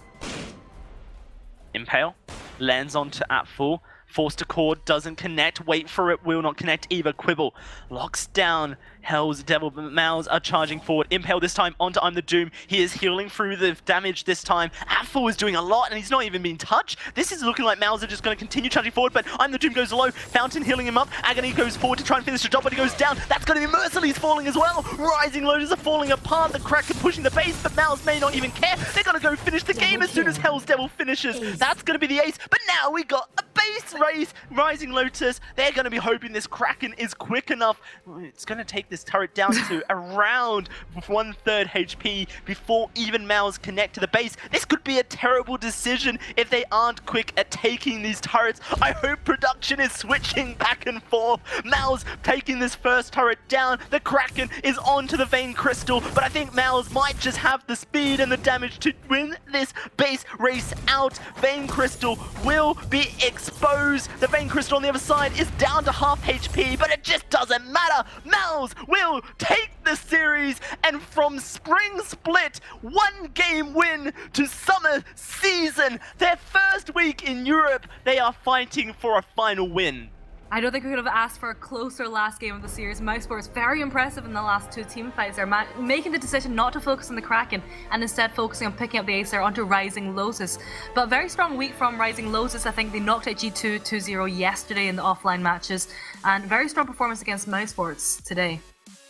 Impale lands onto at full. Forced Accord doesn't connect. Wait for it, will not connect either. Quibble locks down Hell's Devil, but Mouse are charging forward. Impale this time onto I'm the Doom. He is healing through the damage this time. Apfel is doing a lot, and he's not even being touched. This is looking like Mouse are just going to continue charging forward, but I'm the Doom goes low. Fountain healing him up. Agony goes forward to try and finish the job, but he goes down. That's going to be Merciless falling as well. Rising Lotus are falling apart. The Kraken pushing the base, but Mouse may not even care. They're going to go finish the game as soon as Hell's Devil finishes. That's going to be the ace, but now we got a base race. Rising Lotus, they're going to be hoping this Kraken is quick enough. It's going to take this turret down to around 1/3 HP before even Mouse connect to the base. This could be a terrible decision if they aren't quick at taking these turrets. I hope production is switching back and forth. Mouse taking this first turret down. The Kraken is onto the Vein Crystal, but I think Mouse might just have the speed and the damage to win this base race out. Vein Crystal will be exposed. exposed. The Vein Crystal on the other side is down to half HP, but it just doesn't matter. Mouse will take the series, and from Spring Split, 1-game win to Summer Season, their first week in Europe, they are fighting for a final win. I don't think we could have asked for a closer last game of the series. Mousesports very impressive in the last 2 team fights. They're making the decision not to focus on the Kraken and instead focusing on picking up the Acer onto Rising Lotus. But very strong week from Rising Lotus. I think they knocked out G2 2-0 yesterday in the offline matches, and very strong performance against Mousesports today.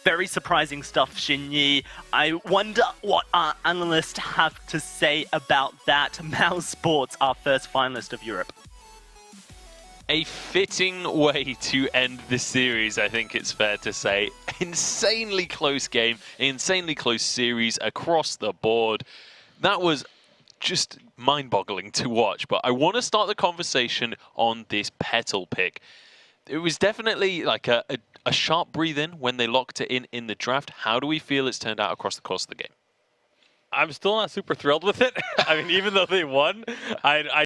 Very surprising stuff, Xinyi. I wonder what our analysts have to say about that. Mousesports, our first finalist of Europe. A fitting way to end the series, I think it's fair to say. Insanely close game, insanely close series across the board. That was just mind-boggling to watch, but I want to start the conversation on this Petal pick. It was definitely like a sharp breathe-in when they locked it in the draft. How do we feel it's turned out across the course of the game? I'm still not super thrilled with it. I mean, even though they won, I